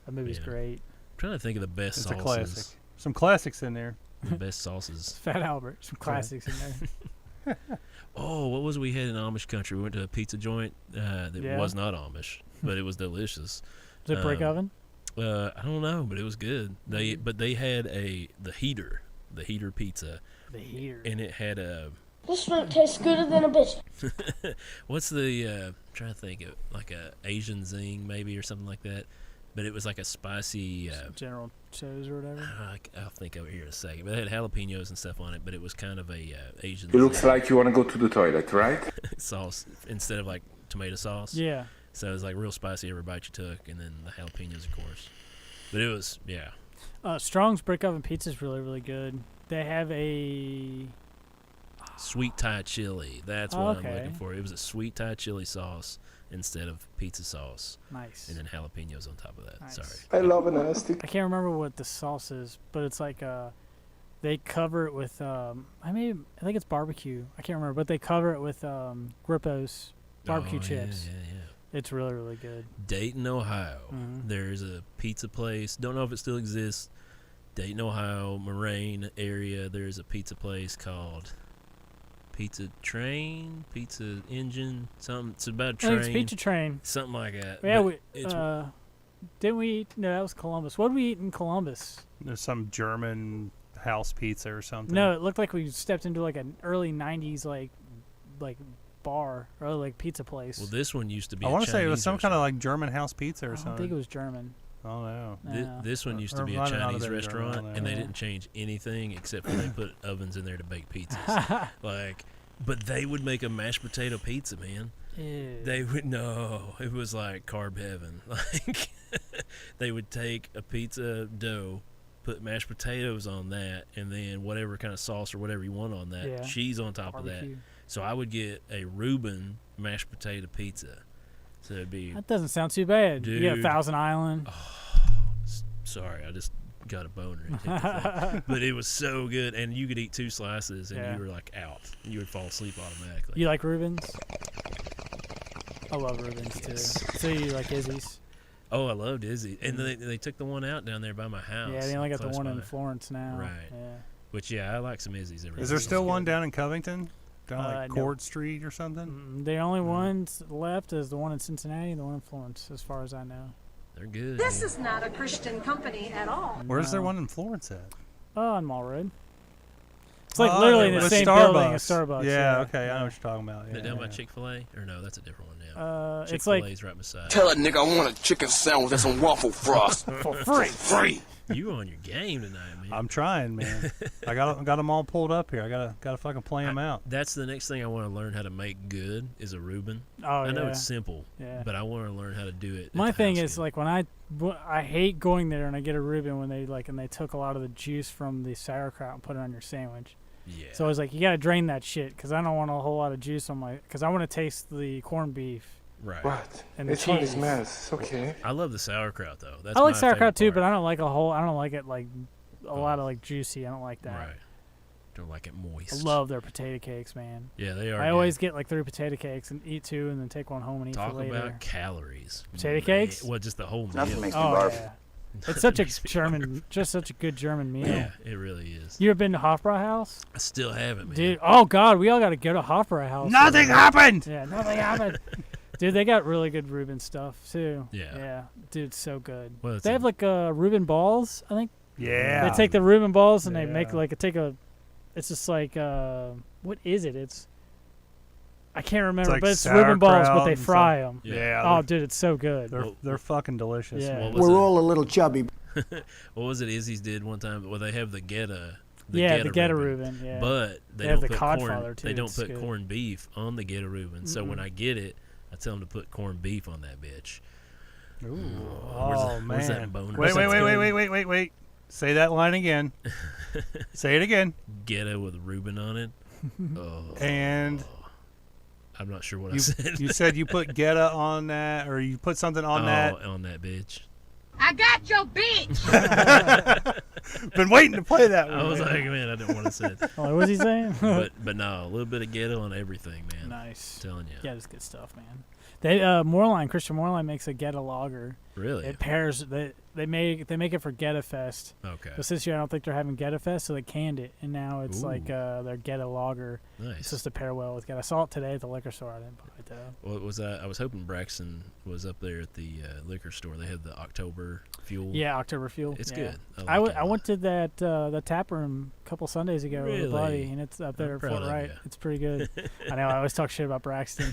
That movie's Yeah. great. I'm trying to think of the best It's sauces. a classic. Some classics in there. The best sauces. Fat Albert. Some classics in there. Oh, what was we had in Amish country? We went to a pizza joint that Yeah. was not Amish, but it was delicious. Is it brick oven? I don't know, but it was good. They had the heater pizza, The heater. and it had a This fruit tastes gooder than a bitch. what's the I'm trying to think of, like a Asian zing maybe or something like that, but it was like a spicy. General Tso's or whatever. I'll think of it here in a second. But it had jalapenos and stuff on it, but it was kind of a Asian. It looks like you want to go to the toilet, right? sauce instead of like tomato sauce. Yeah. So it was like real spicy every bite you took, and then the jalapenos, of course. But it was, yeah. Strong's brick oven pizza is really, really good. They have a Sweet Thai chili. That's what I'm Okay. looking for. It was a sweet Thai chili sauce instead of pizza sauce. nice. And then jalapenos on top of that. Nice. Sorry. I love a nasty. I can't remember what the sauce is, but it's like they cover it with I think it's barbecue. I can't remember, but they cover it with Grippo's barbecue Oh, chips. Yeah. It's really, really good. Dayton, Ohio. Mhm. There's a pizza place. Don't know if it still exists. Dayton, Ohio, Moraine area. There's a pizza place called Pizza Train, Pizza Engine, something. It's about a I train. think it's Pizza Train. Something like that. Yeah, But it's didn't we eat? No, that was Columbus. What did we eat in Columbus? There's some German house pizza or something. No, it looked like we stepped into like an early '90s like bar or like pizza place. well, this one used to be. I want to say it was some kind of like German house pizza or I something. don't think it was German. I don't know. Yeah. This one used to Or be a might have not Chinese been German, I restaurant, don't and they know. didn't change anything except for they put ovens in there to bake pizzas. But they would make a mashed potato pizza, man. Ew. They would it was like carb heaven. Like they would take a pizza dough, put mashed potatoes on that, and then whatever kind of sauce or whatever you want on that, Yeah. cheese on top of Barbecue. that. So I would get a Reuben mashed potato pizza. So it'd be That doesn't sound too bad. You got Dude. Thousand Island. sorry, I just got a boner. It hit the thing. But it was so good, and you could eat 2 slices, and Yeah. you were like out. You would fall asleep automatically. You like Reuben's? I love Reuben's too. So you like Izzy's? Oh, I loved Izzy, and they took the one out down there by my house. Yeah, they only got the close one in by. Florence now. Right. Yeah. Which I like some Izzy's. Every Is there once in a still while. one down in Covington? Down like No. Court Street or something? The only ones left is the one in Cincinnati and the one in Florence, as far as I know. They're good. This is not a Christian company at all. Where's there No. one in Florence at? Oh, on Mall Road. It's like Oh, literally in the with same Starbucks. building as Starbucks. Yeah, okay, I know what you're talking about. Is it Yeah, down by yeah. Chick-fil-A? Or no, that's a different one now. It's like Chick-fil-A's right beside. Tell a nigga I want a chicken sandwich and some waffle frost. for free. Free. You on your game tonight, man. I'm trying, man. I got them all pulled up here. I gotta fucking play them out. That's the next thing I want to learn how to make good is a Reuben. Oh, I know yeah. it's simple, Yeah. but I want to learn how to do it. at My the thing house is again. like when I hate going there and I get a Reuben when they took a lot of the juice from the sauerkraut and put it on your sandwich. Yeah. So I was like, you gotta drain that shit because I don't want a whole lot of juice on my. Because I want to taste the corned beef Right. What? and the It's all cheese. this mess. Okay. I love the sauerkraut though. That's I like my sauerkraut too, favorite but part. I don't like I don't like it like a lot of like juicy. I don't like that. Right. Don't like it I moist. love their potato cakes, man. Yeah, they are. I good. always get like 3 potato cakes and eat 2 and then take one home and eat talk for later. about calories. Potato Man. cakes? Well, just the whole meal. Nothing makes me Oh barf. yeah, it's such a German, just such a good German meal. Yeah, it really is. You ever been to Hofbrauhaus? I still haven't, man. Dude, oh God, we all got to go to Hofbrauhaus. Nothing happened. Yeah, nothing happened. Dude, they got really good Reuben stuff too. Yeah. Yeah, dude, it's so good. Well, it's They have like Reuben balls, I think. Yeah. They take the Reuben balls and they make Yeah. like it's just like what is it? I can't remember, like but it's Reuben balls, but sauerkraut they and fry them. Yeah. Oh, dude, it's so good. they're fucking delicious. Yeah. What was it? all a little chubby. What was it Izzy's did one time? Well, they have the Geta. Yeah, the Geta Reuben. Reuben, yeah. But They they have don't the put Codfather, corn. too, They don't it's put good. corned beef on the Geta Reuben. So when I get it, I tell them to put corned beef on that bitch. Ooh. Where's Oh that- man. where's that boner? Wait. Say that line again. Say it again. Geta with Reuben on it. Oh. And I'm not sure what I said. You said you put Geta on that, or you put something on that. On that bitch. I got your bitch. Been waiting to play that one. I was like, man, I didn't want to say it. What was he saying? but no, a little bit of ghetto on everything, man. Nice. I'm telling you. Yeah, it's good stuff, man. They Christian Moorline makes a Geta lager. Really? It pairs. They make it for Geta Fest. Okay. But this year I don't think they're having Geta Fest, so they canned it, and now it's like their Geta lager. Nice. It's just to pair well with Geta. I saw it today at the liquor store. I didn't buy it though. Well, I was hoping Braxton was up there at the liquor store. They had the October Fuel. Yeah, October Fuel. It's yeah. good. I went to that the tap room a couple Sundays ago with a buddy, and it's up there at Fort Wright. It's pretty good. I know. I always talk shit about Braxton.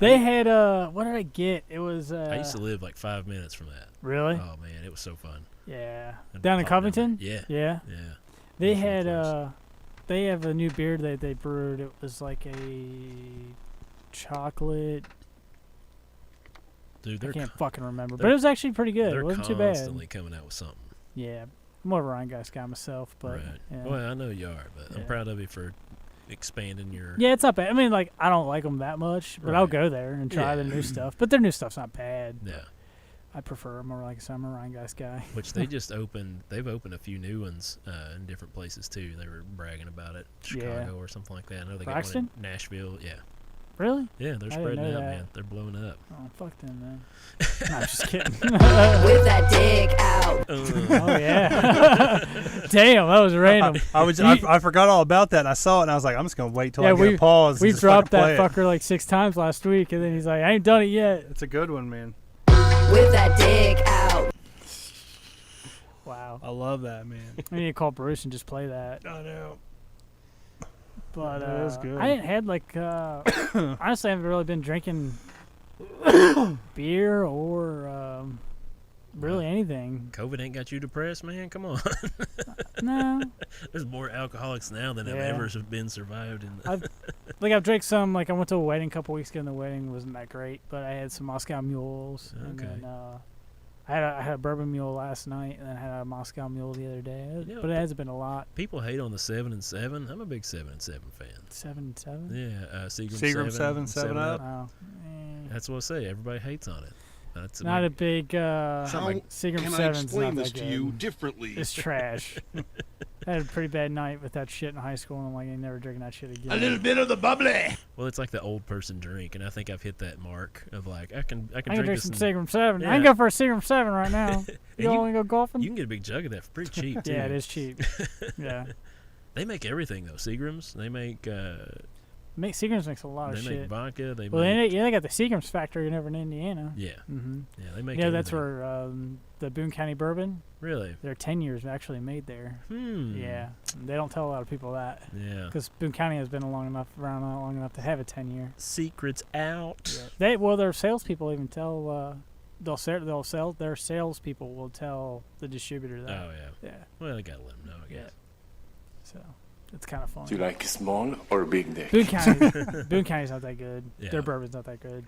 They had what did I get? It was. I used to live like 5 minutes from that. Really? Oh man, it was so fun. Yeah. Down in Covington? Yeah. Yeah. Yeah. They had they have a new beer that they brewed. It was like a chocolate. Dude, I can't fucking remember, but it was actually pretty good. It wasn't too bad. They're constantly coming out with something. Yeah, I'm more of a Rhinegeist guy myself, but right. Yeah. Well, I know you are, but I'm proud of you for expanding your. Yeah, it's not bad. I mean, like I don't like them that much, but I'll go there and try the new stuff. But their new stuff's not bad. Yeah. I prefer more like I'm a Rhinegeist guy. Which they just opened. They've opened a few new ones in different places too. They were bragging about it, Chicago or something like that. I know they got one in Nashville. Yeah. Really? Yeah, they're spreading out, man. They're blowing up. Oh, fuck them, man. No, I'm just kidding. With that dick out. Oh yeah. Damn, that was random. I forgot all about that, and I saw it, and I was like, I'm just gonna wait till I get a pause. We and just dropped that play fucker like 6 times last week, and then he's like, I ain't done it yet. It's a good one, man. With that dick out. Wow. I love that, man. We need to call Bruce and just play that. I know. But that is good. I ain't had like honestly I haven't really been drinking beer or really anything. COVID ain't got you depressed, man? Come on. No. There's more alcoholics now than have ever been survived. I've drank some. Like I went to a wedding a couple weeks ago, and the wedding wasn't that great. But I had some Moscow Mules, and then I had a bourbon mule last night, and then I had a Moscow Mule the other day. But it hasn't been a lot. People hate on the 7 and 7. I'm a big 7 and 7 fan. 7 and 7. Yeah, Seagram 7 Up. Oh, That's what I say. Everybody hates on it. That's not a big How Seagram can 7's I explain not this that to good. you differently? It's trash. I had a pretty bad night with that shit in high school, and I'm like, I ain't never drinking that shit again. A little bit of the bubbly. Well, it's like the old person drink, and I think I've hit that mark of like I can I can drink drink this some and- Seagram 7. Yeah. I can go for a Seagram 7 right now. You you- want to go golfing? You can get a big jug of that for pretty cheap too. Yeah, it is cheap. Yeah. They make everything though. Seagrams. They make. Seagram's makes a lot of They shit. make vodka. They Well, make. they got the Seagram's factory over in Indiana. Yeah. Mm-hmm. Yeah, they make. Yeah, that's everything. where the Boone County bourbon. Really. Their 10 years actually made there. Yeah, they don't tell a lot of people that. Yeah. Because Boone County has been around long enough to have a 10-year. Secrets out. Yeah. Their salespeople even tell. They'll sell. Their salespeople will tell the distributor that. Oh yeah. Yeah. Well, they gotta let them know, I guess. So, it's kind of fun. Do you like small or big dick? Boone County's not that good. Yeah. Their bourbon's not that good.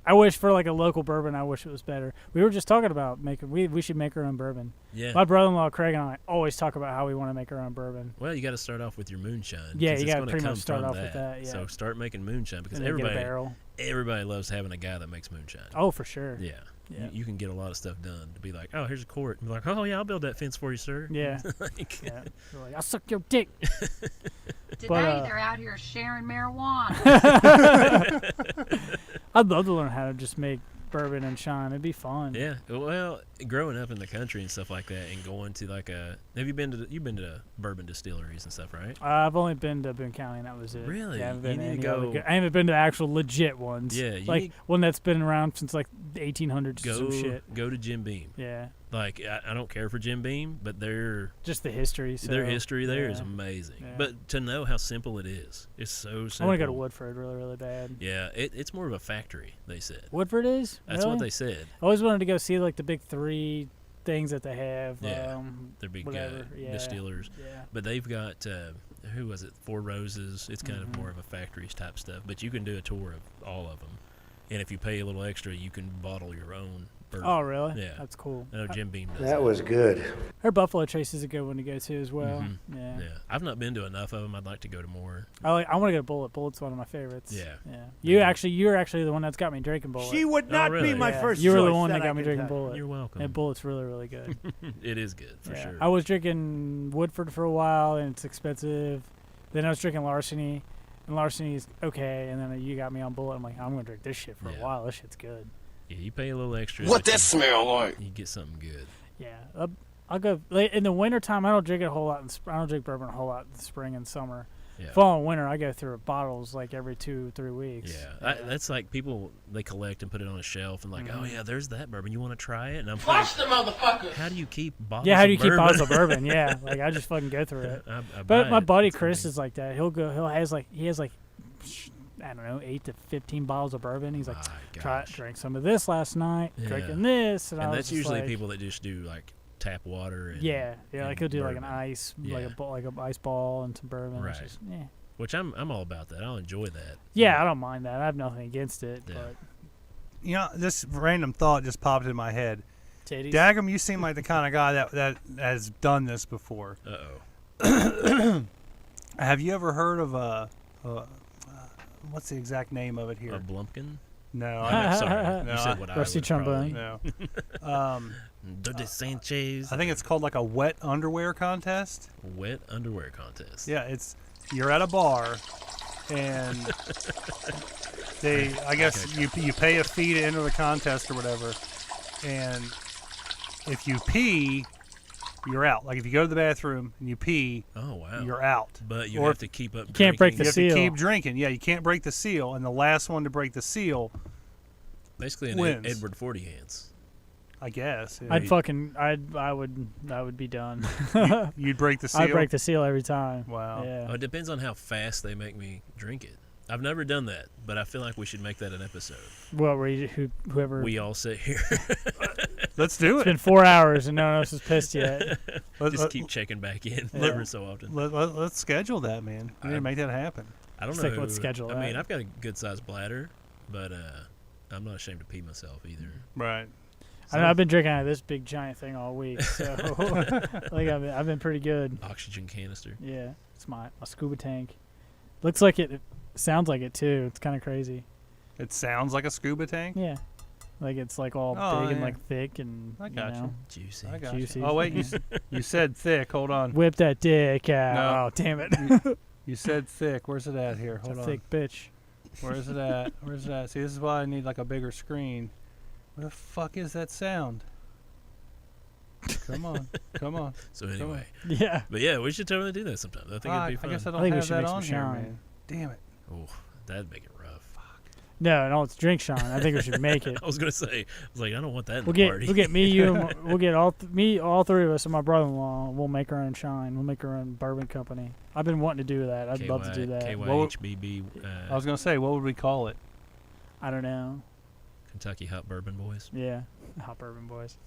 I wish for like a local bourbon, I wish it was better. We were just talking about we should make our own bourbon. Yeah. My brother-in-law Craig and I always talk about how we want to make our own bourbon. Well, you got to start off with your moonshine. Yeah, 'cause you it's got to gonna pretty come much start from off with that. Yeah. So start making moonshine because And then get a barrel. everybody loves having a guy that makes moonshine. Oh, for sure. Yeah. Yeah. You can get a lot of stuff done to be like, oh, here's a quart. And be like, oh yeah, I'll build that fence for you, sir. Yeah. Like, Yeah. You're like, I'll suck your dick. Today they're out here sharing marijuana. I'd love to learn how to just make bourbon and shine. It'd be fun. Yeah. Well, growing up in the country and stuff like that, and going to like you've been to bourbon distilleries and stuff, right? I've only been to Boone County, and that was it. Really? Yeah, I haven't You been to need to any other go- good- I haven't been to actual legit ones. Yeah, you like need- one that's been around since like the 1800s or some Go shit. go to Jim Beam. Yeah. Like I don't care for Jim Beam, but Just the history. So, their history there is yeah. amazing. Yeah. But to know how simple it is, it's so simple. I want to go to Woodford really, really bad. Yeah, it's more of a factory. They said. Woodford is? That's Really? what they said. I always wanted to go see like the big 3 things that they have. Yeah, they're big whatever. Yeah. distillers. Yeah. But they've got who was it? Four Roses. It's kind of more of a factories type stuff. But you can do a tour of all of them, and if you pay a little extra, you can bottle your own bourbon. Oh, really? Yeah. That's cool. I know Jim Beam does. That was good. Her Buffalo Trace is a good one to go to as well. Mm-hmm. Yeah. Yeah. I've not been to enough of them. I'd like to go to more. I want to go to Bullet. Bullet's one of my favorites. Yeah. Yeah. You're actually the one that's got me drinking Bullet. She would not really? be my Yeah. first You were choice. the one that I got me can drinking tell you. Bullet. You're welcome. And Bullet's really, really good. It is good for sure. I was drinking Woodford for a while, and it's expensive. Then I was drinking Larceny, and Larceny's okay. And then you got me on Bullet. I'm like, I'm gonna drink this shit for a while. This shit's good. Yeah, you pay a little extra. What that smell like? You get something good. Yeah, I'll go in the wintertime. I don't drink it a whole lot. I don't drink bourbon a whole lot in the spring and summer. Yeah. Fall and winter, I go through bottles like every 2-3 weeks. Yeah, that's like people they collect and put it on a shelf and like, oh yeah, there's that bourbon. You want to try it? And I'm Watch the motherfucker. How do you keep bottles? Yeah, how do you of keep bourbon? bottles of bourbon? Yeah, like I just fucking go through it. I But buy my it. buddy It's Chris amazing. is like that. He has like I don't know 8 to 15 bottles of bourbon. He's like, drank some of this last night, drinking this, and I was that's just usually like, people that just do like tap water. And, yeah, like and he'll do like bourbon. an ice, like Yeah. a ice ball and some bourbon. Right. It's just, yeah. Which I'm all about that. I'll enjoy that. Yeah, I don't mind that. I have nothing against it. Yeah. But You know, this random thought just popped in my head. titties. Daggum, you seem like the kind of guy that has done this before. Have you ever heard of what's the exact name of it here? A Blumpkin? No, I'm sorry. No, You said what I Rusty would trombone. probably. No. De Sanchez. I think it's called like a wet underwear contest. Wet underwear contest. Yeah, you're at a bar, and I guess you pay a fee to enter the contest or whatever, and if you pee, you're out. Like if you go to the bathroom and you pee, oh wow, you're out. But you have to keep up. Can't break the you have seal. to keep drinking. Yeah, you can't break the seal, and the last one to break the seal, basically an wins. Edward 40 hands. I guess. Yeah. I would be done. You'd break the seal. I'd break the seal every time. Wow. Yeah. Oh, it depends on how fast they make me drink it. I've never done that, but I feel like we should make that an episode. Well, whoever we all sit here. Let's do it. It's been 4 hours and no one else is pissed yet. Just keep checking back in every so often. Let's schedule that, man. We need to make that happen. I don't It's know. like, let's schedule I mean, that. I've got a good sized bladder, but I'm not ashamed to pee myself either. Right. I know I've been drinking out of this big giant thing all week, so like I've been pretty good. Oxygen canister. Yeah, it's my scuba tank. Looks like it. Sounds like it too. It's kind of crazy. It sounds like a scuba tank. Yeah, like it's like all Oh, big and yeah. like thick and I got you. Juicy. I got Juicy. you. Oh wait, you said thick. Hold on. Whip that dick out. No. Oh damn it! You said thick. Where's it at here? It's Hold a on. thick bitch. Where's it at? Where's it at? See, this is why I need like a bigger screen. Where the fuck is that sound? Come on. Come on. So anyway, Yeah. but yeah, we should totally do that sometime. I think it'd be fun. I guess I I don't think we have should that make some on here, shine. man. Damn it. Oh, that'd make it rough. No, it's drink Sean. I think we should make it. I was gonna say, I was like, I don't want that in We'll the get party. we'll get me, you, and we'll get all three of us and my brother-in-law. We'll make our own shine. We'll make our own bourbon company. I've been wanting to do that. I'd love to do that. KYHBB. I was gonna say, what would we call it? I don't know. Kentucky Hot Bourbon Boys. Yeah, hot bourbon boys.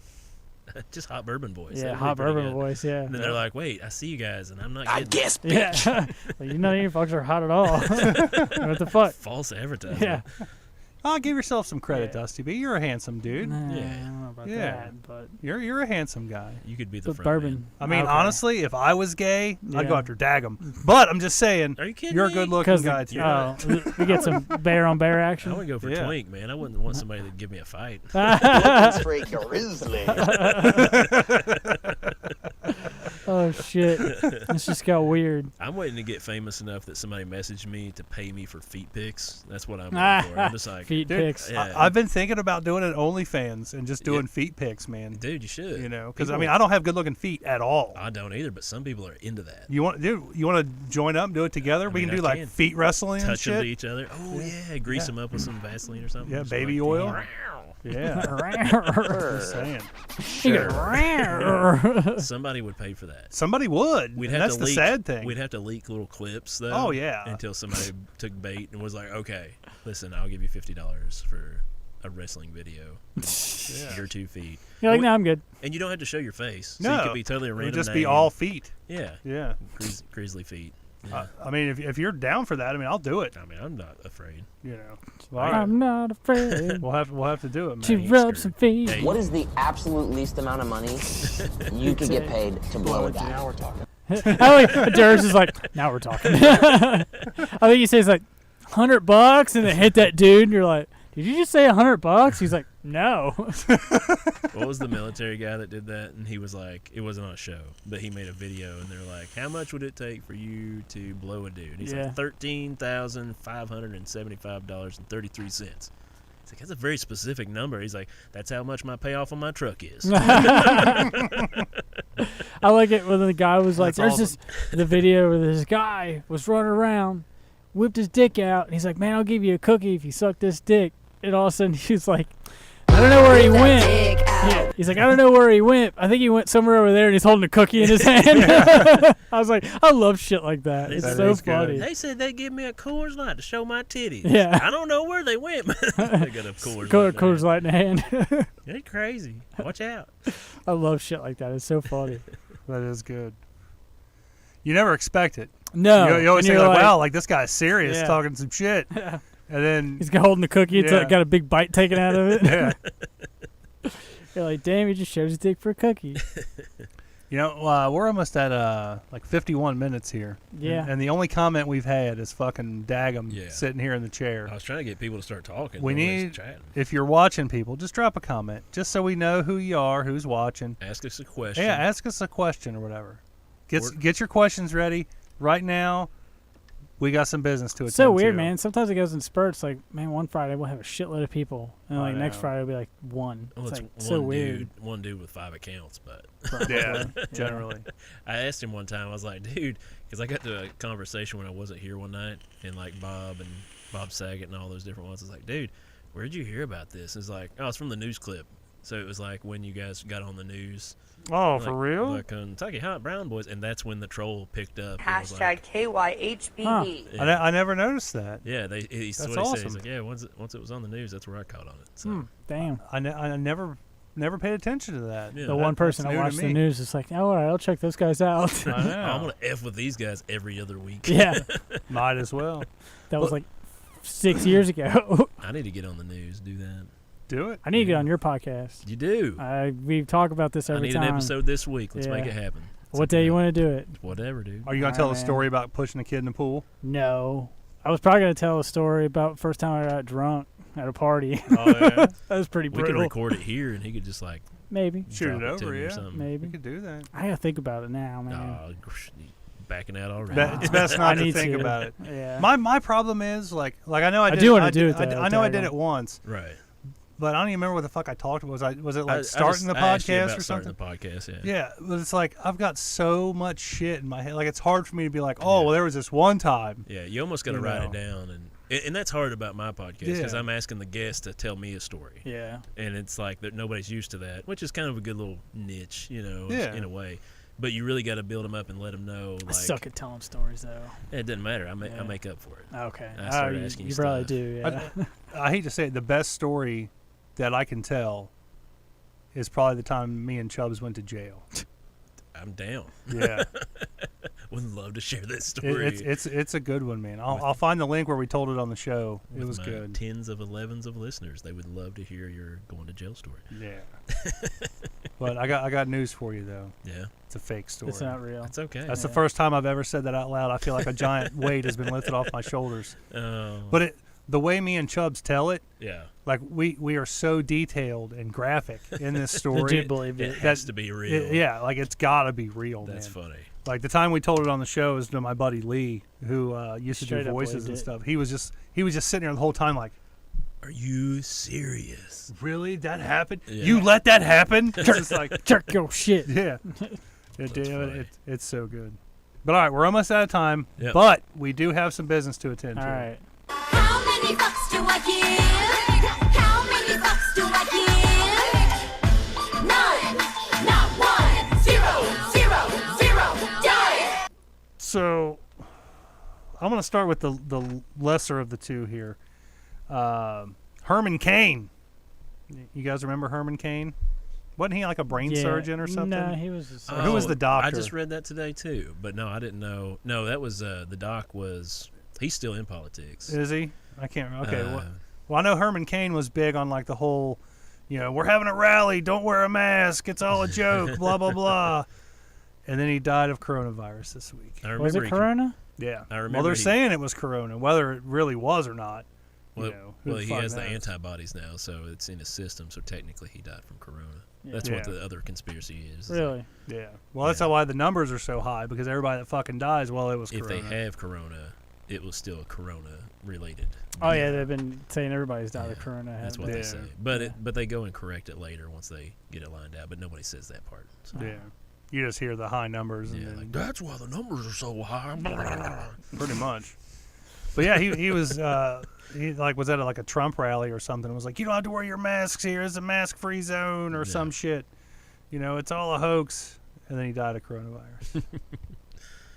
Just Hot Bourbon Boys. Yeah, That'd be hot pretty bourbon good. boys. Yeah. And then they're like, wait, I see you guys, and I'm not getting it. Yeah. Like, you know, you fucks are hot at all. What the fuck? False advertising. Yeah. Oh, give yourself some credit, Yeah. Dusty B. You're a handsome dude. Nah, Yeah. I don't know about Yeah. that, but You're a handsome guy. You could be the front bourbon. man. I mean, Okay. honestly, if I was gay, I'd go Yeah. after Daggum. But I'm just saying, Are you kidding you're a me? good-looking Because guy too. we get some bear on bear I action. would go for Yeah. twink, man. I wouldn't want somebody to give me a fight. Straight grizzly. Oh shit! This just got weird. I'm waiting to get famous enough that somebody messaged me to pay me for feet pics. That's what I'm waiting for. I'm just like, Feet Dude, pics. Yeah. I've been thinking about doing an OnlyFans and just doing feet pics, man. dude, you should. You know, because I People- mean, I don't have good-looking feet at all. I don't either, but some people are into that. You want to join up, and do it together? We mean, can do I like can. feet wrestling and Touch them to shit. each other. Oh yeah, grease them up with some Vaseline or something. Yeah, Just baby like, oil. "Wow." Yeah, just saying. Somebody would pay for that. Somebody would. We'd and have that's to the leak, sad thing. We'd have to leak little clips though. Oh, yeah. Until somebody took bait and was like, "Okay, listen, I'll give you $50 for a wrestling video. Your 2 feet." You're like, no, I'm good. And you don't have to show your face. So No, you could be totally a it random would just be name. all feet. Yeah. Yeah. Grizzly feet. I mean, if you're down for that, I mean, I'll do it. I mean, I'm not afraid. You know, all right. I'm not afraid. We'll have to do it, man. To rub some feet. Hey. What is the absolute least amount of money you could get paid to blow a guy? Now we're talking. I like Darius is like, now we're talking. I think he says like $100 and then hit that dude and you're like, did you just say $100? He's like, no. What was the military guy that did that? And he was like, it wasn't on a show, but he made a video and they're like, how much would it take for you to blow a dude? And he's like, $13,575.33. He's like, that's a very specific number. He's like, that's how much my payoff on my truck is. I like it when the guy was like, That's there's the video where this guy was running around, whipped his dick out, and he's like, man, I'll give you a cookie if you suck this dick. And all of a sudden he's like, I don't know where he went. Yeah. He's like, I don't know where he went. I think he went somewhere over there, and he's holding a cookie in his hand. I was like, I love shit like that. It's so funny. They said they give me a Coors Light to show my titties. Yeah. I don't know where they went. They got a Coors Light in the hand. They're crazy. Watch out. I love shit like that. It's so funny. That is good. You never expect it. No. You always And think, you're like, wow, like this guy's serious, Yeah. talking some shit. And then he's holding the cookie. It's got a big bite taken out of it. Yeah. You're like, damn, he just showed his dick for a cookie. You know, we're almost at like 51 minutes here. Yeah. And the only comment we've had is fucking Dagum sitting here in the chair. I was trying to get people to start talking. We Nobody's need, chatting. if you're watching people, just drop a comment, just so we know who you are, who's watching. Ask us a question. Yeah, ask us a question or whatever. Get your questions ready right now. We got some business to attend to. So weird, man. Sometimes it goes in spurts. Like, man, one Friday we'll have a shitload of people, and like next Friday it'll be like one. Well, it's it's like one so weird. One dude with 5 accounts, but yeah, generally. I asked him one time. I was like, dude, because I got to a conversation when I wasn't here one night, and like Bob Saget and all those different ones. I was like, dude, where did you hear about this? It's like, oh, it's from the news clip. So it was like when you guys got on the news. Oh, like, for real? Like Kentucky Hot Brown Boys, and that's when the troll picked up. Hashtag KYHBB. Huh. I never noticed that. Yeah, that's what what awesome. he said. He's like, yeah, once it was on the news, that's where I caught on it. So. Damn. I never paid attention to that. Yeah, The one person that watched the news is like, oh, all right, I'll check those guys out. I know. I'm gonna F with these guys every other week. Yeah. Might as well. That was like 6 years ago. I need to get on the news. Do that. Do it. I need to get on your podcast. You do. We talk about this every time. I need an episode this week. Let's make it happen. What day you want to do it? Whatever, dude. Are you going to tell a story about pushing a kid in the pool? No. I was probably going to tell a story about first time I got drunk at a party. Oh, yeah? That was pretty brutal. We could record it here, and he could just like maybe shoot it drop over, to me yeah. or something. Maybe. We could do that. I got to think about it now, man. Backing out already. It's best not to think about it. Yeah. My problem is like I know I did. do want to do it. Though, I know I did it once. Right. But I don't even remember what the fuck I talked about. Was it like starting the podcast or something? Starting the podcast, yeah. Yeah, but it's like I've got so much shit in my head. Like it's hard for me to be like, oh, well, there was this one time. Yeah, you almost got to write it down, and that's hard about my podcast because Yeah. I'm asking the guest to tell me a story. Yeah. And it's like that nobody's used to that, which is kind of a good little niche, Yeah. in a way. But you really got to build them up and let them know. Like, I suck at telling stories, though. It doesn't matter. I make up for it. Okay. I start asking you You probably stuff. do. Yeah. I hate to say it, the best story that I can tell is probably the time me and Chubbs went to jail. I'm down. Yeah. Would love to share that story. It's a good one, man. I'll find the link where we told it on the show. It was my good. Tens of 11s of listeners, they would love to hear your going to jail story. Yeah. But I got news for you though. Yeah. It's a fake story. It's not real. It's okay. That's the first time I've ever said that out loud. I feel like a giant weight has been lifted off my shoulders. Oh. But the way me and Chubbs tell it, yeah, like we are so detailed and graphic in this story. Legit believe it has to be real. Yeah, like it's got to be real. That's man. funny. Like the time we told it on the show is to my buddy Lee, who used to Straight do up voices believed and it. stuff. He was just sitting there the whole time like, Are you serious? really? That happened? Yeah. You let that happen? It's just like, Jerk your shit. yeah. It's so good. But all right, we're almost out of time. Yep. But we do have some business to attend All to. right. How many fucks do I give? How many fucks do I give? None. Not one. Zero. Zero. Zero. Die. So I'm going to start with the lesser of the two here. Herman Cain. You guys remember Herman Cain? Wasn't he like a brain surgeon or something? No, he was. Just, who was the doctor? I just read that today too, but no, I didn't know. No, that was the doc was. He's still in politics. Is he? I can't remember. Okay. Well, I know Herman Cain was big on like the whole, we're having a rally. Don't wear a mask. It's all a joke. Blah blah blah. And then he died of coronavirus this week. Was it Corona? Yeah. I remember. Well, they're saying it was Corona, whether it really was or not. Well, he has the antibodies now, so it's in his system. So technically, he died from Corona. Yeah. That's what the other conspiracy is. Really? Yeah. Well, that's why the numbers are so high, because everybody that fucking dies, well, it was Corona. If they have Corona, it was still Corona related. Oh yeah, they've been saying everybody's died of Corona. That's what they say. But they go and correct it later once they get it lined out. But nobody says that part. So. Yeah. You just hear the high numbers. And then, that's why the numbers are so high. Pretty much. But yeah, he was he was at a Trump rally or something. It was like, you don't have to wear your masks here. It's a mask-free zone or some shit. It's all a hoax. And then he died of coronavirus.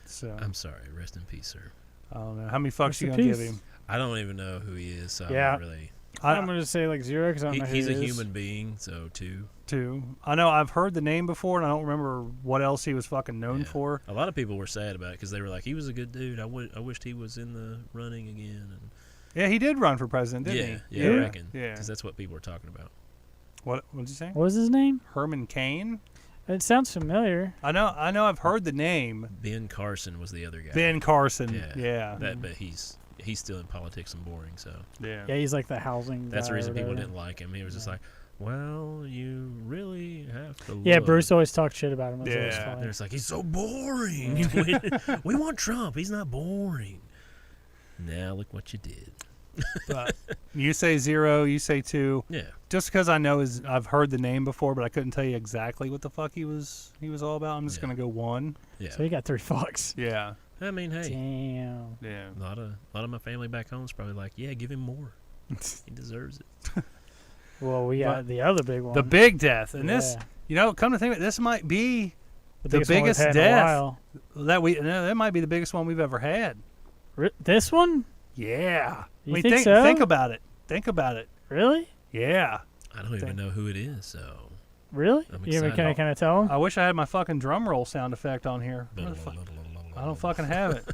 So I'm sorry. Rest in peace, sir. I don't know. How many fucks you gonna give him? I don't even know who he is. So yeah. I'm not really. I'm gonna say like 0 because I don't know who he's he a is. human being, so 2. 2. I know I've heard the name before, and I don't remember what else he was fucking known for. A lot of people were sad about it because they were like, he was a good dude. I wished he was in the running again. And yeah, he did run for president, didn't he? Yeah, I reckon. Yeah, because that's what people were talking about. What did you say? What was his name? Herman Cain. It sounds familiar. I know. I've heard the name. Ben Carson was the other guy. Ben Carson. Yeah. But he's still in politics and boring. So yeah, he's like the housing. That's the reason guy or people whatever. didn't like him. He was just like, well, you really have to. Yeah, look. Bruce always talked shit about him. Yeah, there's like he's so boring. We want Trump. He's not boring. Now look what you did. But you say 0, you say 2. Yeah. Just because I know I've heard the name before, but I couldn't tell you exactly what the fuck he was all about. I'm just gonna go 1. Yeah. So he got 3 fucks. Yeah. I mean, hey. Damn. Yeah. A lot of my family back home is probably like, yeah, give him more. He deserves it. Well, we got the other big one. The big death, and this, come to think of it, this might be the biggest death that might be the biggest one we've ever had. This one? Yeah. You think so? Think about it. Think about it. Really? Yeah. I don't even know who it is, so. Really? I'm You excited. can I tell him? I wish I had my fucking drum roll sound effect on here. I don't fucking have it.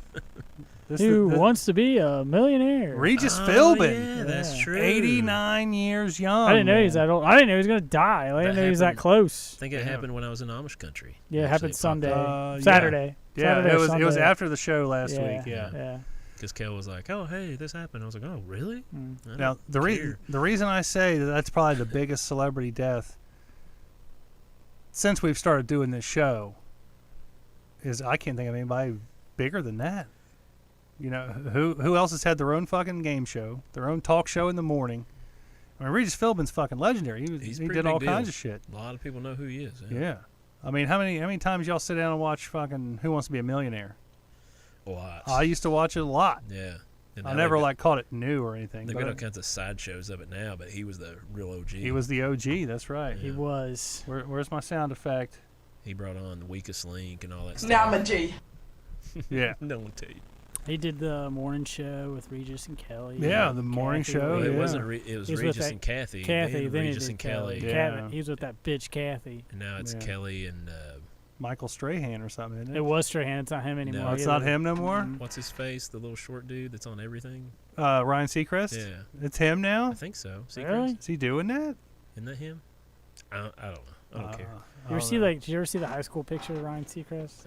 Who wants to be a millionaire? Regis Philbin. Yeah, that's true. 89 years young. I didn't know he was that old. I didn't know he was going to die. I didn't know he was that close. I think it happened when I was in Amish country. Yeah, it happened Sunday. Saturday. Yeah, Saturday it was after the show last week. Yeah. Because Kel was like, "Oh, hey, this happened." I was like, "Oh, really?" Now the reason I say that's probably the biggest celebrity death since we've started doing this show is I can't think of anybody bigger than that. Who else has had their own fucking game show, their own talk show in the morning? I mean, Regis Philbin's fucking legendary. He did all kinds of shit. A lot of people know who he is. Yeah. I mean, how many times y'all sit down and watch fucking Who Wants to Be a Millionaire? A lot. I used to watch it a lot. Yeah. I never caught it new or anything. They've got all kinds of sideshows of it now, but he was the real OG. He was the OG. That's right. Yeah. He was. Where's my sound effect? He brought on the weakest link and all that stuff. Now I'm a G. Yeah. No one tell you. He did the morning show with Regis and Kelly. Yeah, the morning show. Well, it yeah. wasn't. It was Regis and Kathy. Then Regis and Kelly. Yeah. He was with that bitch Kathy. And now it's Kelly and. Michael Strahan or something, isn't it? It was Strahan. It's not him anymore. No, it's not him no more? What's his face? The little short dude that's on everything? Ryan Seacrest? Yeah. It's him now? I think so. Seacrest? Really? Is he doing that? Isn't that him? I don't know. I don't care. Did you ever see the high school picture of Ryan Seacrest?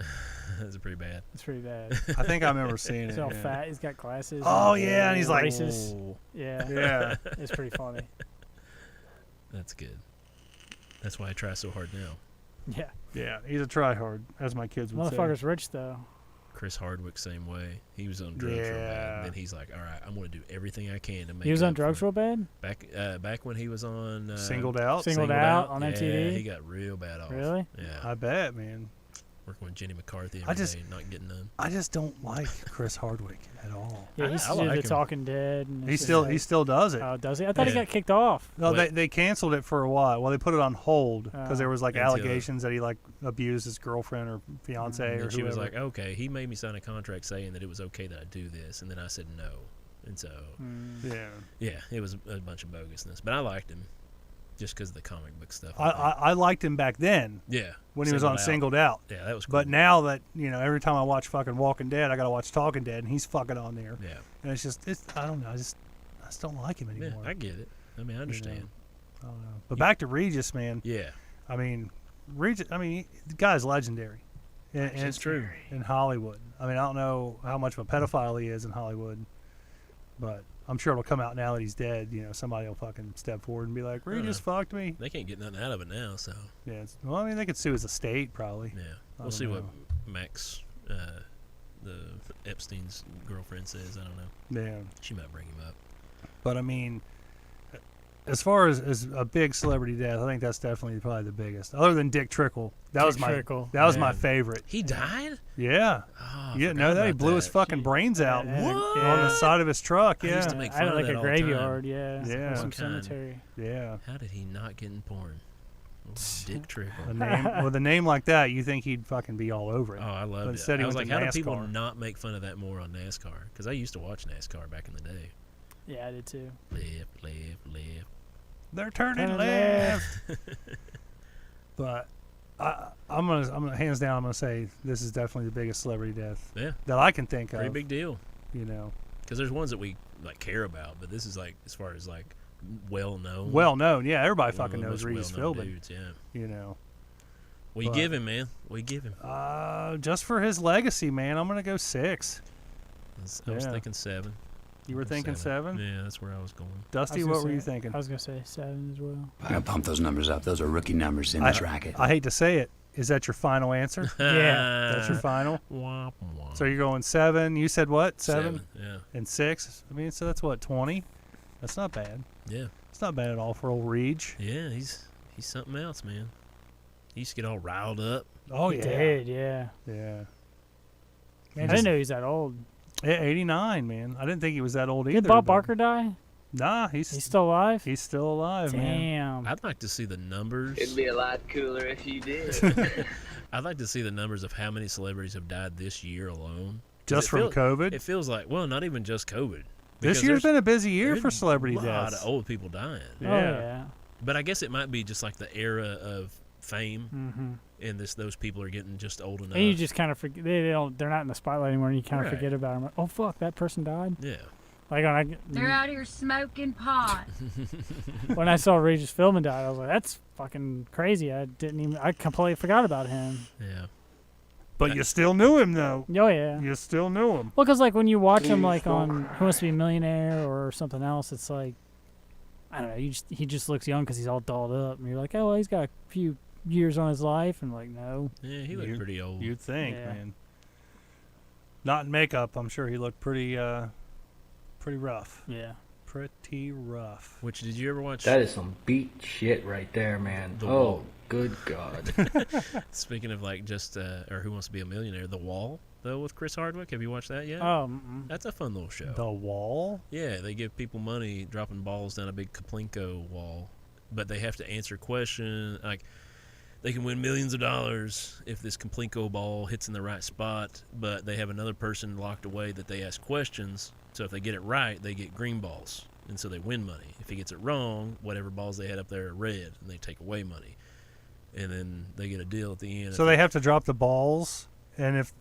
That's pretty bad. It's pretty bad. I think I remember seeing it. He's all fat. He's got glasses. Oh, yeah, and he's like... racist. Oh. Yeah. Yeah. It's pretty funny. That's good. That's why I try so hard now. Yeah. Yeah, he's a tryhard, as my kids would say. Motherfucker's rich, though. Chris Hardwick, same way. He was on drugs real bad. And then he's like, all right, I'm going to do everything I can to make He was on up drugs for real bad? Back when he was on... Singled Out? Singled Out on MTV? Yeah, he got real bad off. Really? Yeah. I bet, man. Working with Jenny McCarthy every day, not getting none. I just don't like Chris Hardwick at all. Yeah, he used to do The Talking Dead. And he still does it. Oh, does he? I thought he got kicked off. No, they canceled it for a while. Well, they put it on hold because there was allegations that he abused his girlfriend or fiance or whoever. She was like, okay, he made me sign a contract saying that it was okay that I do this, and then I said no, and so yeah, it was a bunch of bogusness. But I liked him. just because of the comic book stuff. I liked him back then. Yeah. When he was on Singled Out. Yeah, that was cool. But now that, every time I watch fucking Walking Dead, I got to watch Talking Dead, and he's fucking on there. Yeah. And I don't know. I just don't like him anymore. Yeah, I get it. I mean, I understand. I don't know. But back to Regis, man. Yeah. I mean, Regis, the guy's legendary. And it's true. In Hollywood. I mean, I don't know how much of a pedophile he is in Hollywood, but I'm sure it'll come out now that he's dead. Somebody will fucking step forward and be like, Regis fucked me. They can't get nothing out of it now, so. Yeah. They could sue his estate, probably. Yeah. We'll see what Max, the Epstein's girlfriend, says. I don't know. Yeah. She might bring him up. But, as far as a big celebrity death, I think that's definitely probably the biggest. Other than Dick Trickle. That was my favorite. He died? Yeah. Oh, You know that? He blew his fucking brains out on the side of his truck. Yeah. I used to make fun of like that a all graveyard, the time. Yeah. Some cemetery. Yeah. How did he not get in porn? Dick Trickle. With a name like that, you think he'd fucking be all over it. Oh, I loved it. Instead I was he like, went how to do people NASCAR. not make fun of that more on NASCAR? Because I used to watch NASCAR back in the day. Yeah, I did too. Left. They're turning left. But I'm gonna hands down. I'm gonna say this is definitely the biggest celebrity death that I can think of. Pretty big deal. Because there's ones that we care about, but this is like as far as like well known. Well known, yeah. Everybody fucking knows Regis Philbin. Dudes, yeah. What you give him, man? What you give him? Just for his legacy, man. I'm gonna go 6. I was thinking 7. You were thinking 7? Yeah, that's where I was going. Dusty, what were you thinking? I was gonna say 7 as well. I gotta pump those numbers up. Those are rookie numbers in this racket. I hate to say it. Is that your final answer? Yeah. That's your final? Womp, womp. So you're going 7. You said what? 7? Yeah. And 6? So that's what, 20? That's not bad. Yeah. It's not bad at all for old Reg. Yeah, he's something else, man. He used to get all riled up. Oh, He yeah. did, yeah. Yeah. I didn't know he was that old. Yeah, 89, man. I didn't think he was that old either. Did Bob but- Barker die? Nah, he's still alive? He's still alive, man. Damn. I'd like to see the numbers. It'd be a lot cooler if you did. I'd like to see the numbers of how many celebrities have died this year alone. Just from COVID? It feels like, well, not even just COVID. This year's been a busy year for celebrity deaths. A lot deaths. of old people dying. Yeah. Oh, yeah. But I guess it might be just like the era of fame, Mm-hmm. and those people are getting just old enough. And you just kind of forget. They're not in the spotlight anymore, and you kind of Right. forget about them. Like, oh, fuck, that person died? Yeah. Like They're out here smoking pot. when I saw Regis Philbin died, I was like, that's fucking crazy. I completely forgot about him. Yeah. But you still knew him, though. Oh, yeah. You still knew him. Well, because, like, when you watch him, like, on Who Wants to Be a Millionaire or something else, it's like, I don't know, he just looks young because he's all dolled up. And you're like, oh, well, he's got a few years on his life. And, like, no. Yeah, he looked pretty old. You'd think, Yeah. man. Not in makeup. I'm sure he looked pretty rough. Yeah. Pretty rough. Which, did you ever watch? That is some beat shit right there, man. The Oh, Wall. good God. Speaking of, like, just, or Who Wants to Be a Millionaire, The Wall, though, with Chris Hardwick. Have you watched that yet? Oh, mm-mm. That's a fun little show. The Wall? Yeah, they give people money dropping balls down a big Kaplinko wall, but they have to answer questions. Like, they can win millions of dollars if this Kaplinko ball hits in the right spot, but they have another person locked away that they ask questions. So if they get it right, they get green balls, and so they win money. If he gets it wrong, whatever balls they had up there are red, and they take away money. And then they get a deal at the end. So they have to drop the balls, and if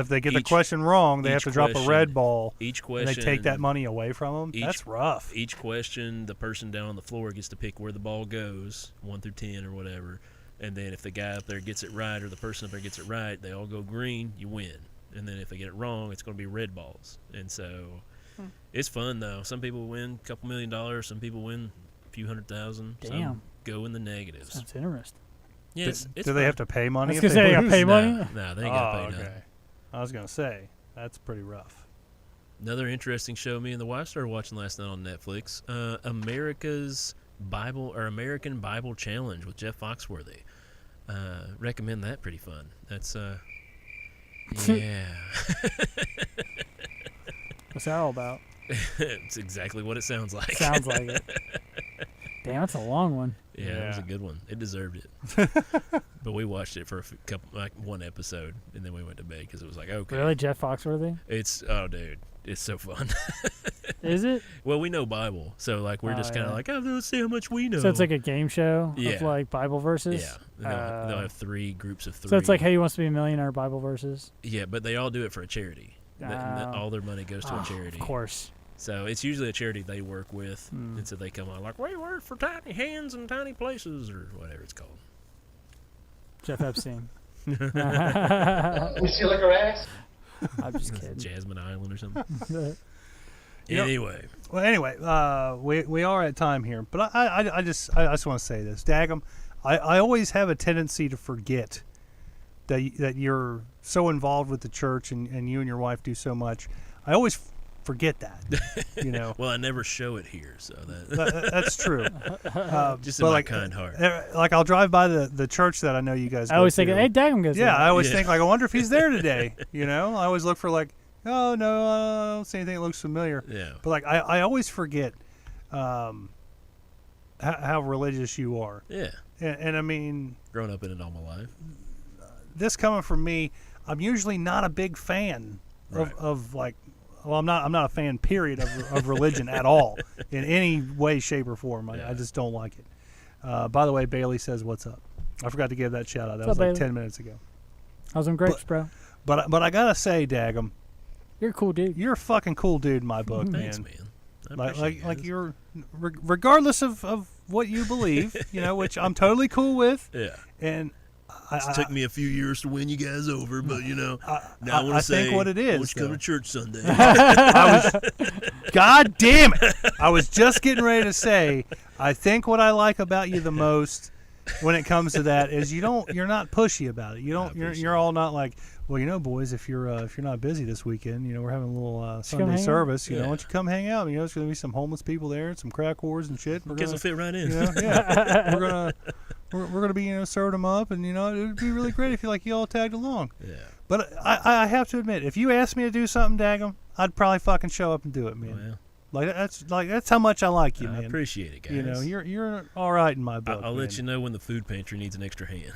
they get the question wrong, they have to drop a red ball. Each And question, they take that money away from them. That's rough. Each question, the person down on the floor gets to pick where the ball goes, 1 through 10 or whatever. And then if the guy up there gets it right or the person up there gets it right, they all go green, you win. And then if they get it wrong, it's going to be red balls. And so it's fun, though. Some people win a couple $1 million. Some people win a few $100,000. Damn. Some go in the negatives. That's interesting. Yeah, it's Do fun. they have to pay money? I was if gonna say, they gotta lose? pay money? No, they ain't got to pay okay. nothing. I was going to say, that's pretty rough. Another interesting show me and the wife started watching last night on Netflix. America's Bible or American Bible Challenge with Jeff Foxworthy. Recommend that. Pretty fun. That's yeah. What's that all about? It's exactly what it sounds like. Sounds like it. Damn, that's a long one. Yeah, it was a good one. It deserved it. But we watched it for a couple, like one episode, and then we went to bed because it was like, okay. Really, Jeff Foxworthy? Dude, it's so fun. Is it? Well, we know Bible, so like we're just kind of like, oh, let's see how much we know. So it's like a game show Yeah. of like Bible verses? Yeah. They'll have 3 groups of 3. So it's like, hey, who wants to be a millionaire Bible verses? Yeah, but they all do it for a charity. All their money goes to a charity. Of course. So it's usually a charity they work with, and so they come on like, we work for tiny hands and tiny places, or whatever it's called. Jeff Epstein. We see like her ass? I'm just kidding. Jasmine Island or something. Anyway, we are at time here, but I just want to say this, Daggum, I always have a tendency to forget that you're so involved with the church and you and your wife do so much. I always forget that, you know. Well, I never show it here, so that's true. Just in my kind heart. Like I'll drive by the church that I know you guys. I always think, hey, Daggum goes. Yeah, I always think like, I wonder if he's there today. You know, I always look for like, oh no, I don't see anything that looks familiar. Yeah. But like I always forget how religious you are. Yeah. And I mean, grown up in it all my life. This coming from me, I'm usually not a big fan of like. Well, I'm not a fan, period, of religion at all, in any way, shape, or form. I just don't like it. By the way, Bailey says, what's up? I forgot to give that shout out. That was like 10 minutes ago. How's them grapes, bro? But I got to say, Daggum, you're a cool dude. You're a fucking cool dude in my book, man. Thanks, man. Like you're, regardless of what you believe, you know, which I'm totally cool with. Yeah. And it took me a few years to win you guys over, but you know, now I want to say, think what it is, won't you come to church Sunday? God damn it! I was just getting ready to say, I think what I like about you the most when it comes to that is you're not pushy about it. You're all not like, well, you know, boys, if you're not busy this weekend, you know, we're having a little Sunday service. You know, why don't you come hang out? You know, there's gonna be some homeless people there and some crack whores and shit. Guess will fit right in. You know, yeah, we're gonna be, you know, serving them up, and you know, it would be really great if you all tagged along. Yeah. But I have to admit, if you asked me to do something, Daggum, I'd probably fucking show up and do it, man. Well, that's how much I like you, man. I appreciate it, guys. You know, you're all right in my book. I'll let you know when the food pantry needs an extra hand.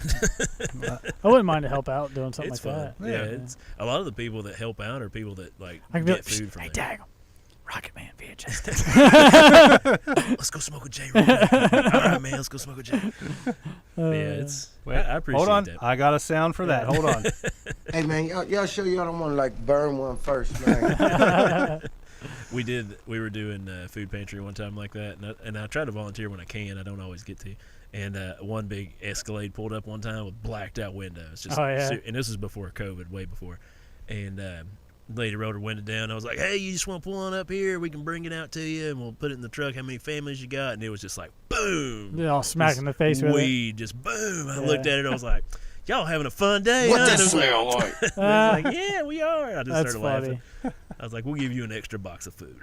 I wouldn't mind to help out doing something it's like fun. that. Yeah, it's a lot of the people that help out are people that like I can be get food from hey, there. Daggum, Rocket Man VHS. Let's go smoke a J. All right, man, let's go smoke a J. I appreciate hold on, that. I got a sound for that. Hold on. Hey man, y'all sure y'all don't want to like burn one first, man? We were doing food pantry one time like that, and I try to volunteer when I can. I don't always get to. And one big Escalade pulled up one time with blacked out windows. Just and this is before COVID, way before. And lady rolled her window down. I was like, hey, you just want to pull on up here? We can bring it out to you, and we'll put it in the truck. How many families you got? And it was just like, boom. Yeah, all smack in the face with weed, it. just boom. I looked at it. I was like, y'all having a fun day. What huh? that smell like? I was like, yeah, we are. I just That's started funny. laughing. I was like, we'll give you an extra box of food.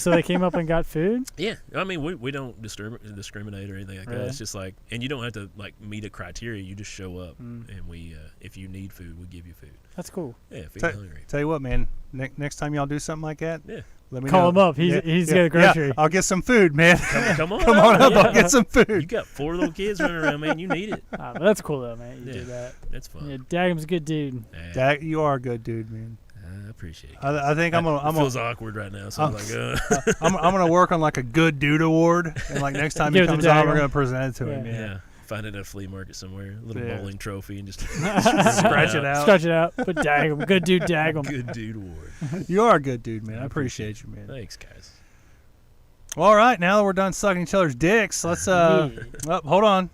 So they came up and got food? Yeah. I mean, we don't discriminate or anything like that. It's just like, and you don't have to like meet a criteria. You just show up, and we, if you need food, we give you food. That's cool. Yeah, if you're hungry. Tell you what, man. Next time y'all do something like that, let me call know. him up. He's got a grocery. Yeah, I'll get some food, man. Come on, come on up. I'll get some food. You got 4 little kids running around, man. You need it. That's cool though, man. You do that. That's fun. Yeah, Daggum's a good dude. Dag, you are a good dude, man. I appreciate it. I think I'm gonna. It feels awkward right now, so I'm like, I'm gonna work on like a good dude award, and like next time he Give it comes to on, we're Daggum. gonna present it to him. yeah. Find it at a flea market somewhere, a little bowling trophy, and just scratch it out. Scratch it out. But Daggum, good dude, Daggum. Good dude award. You are a good dude, man. I appreciate you, man. Thanks, guys. All right, now that we're done sucking each other's dicks, let's hold on.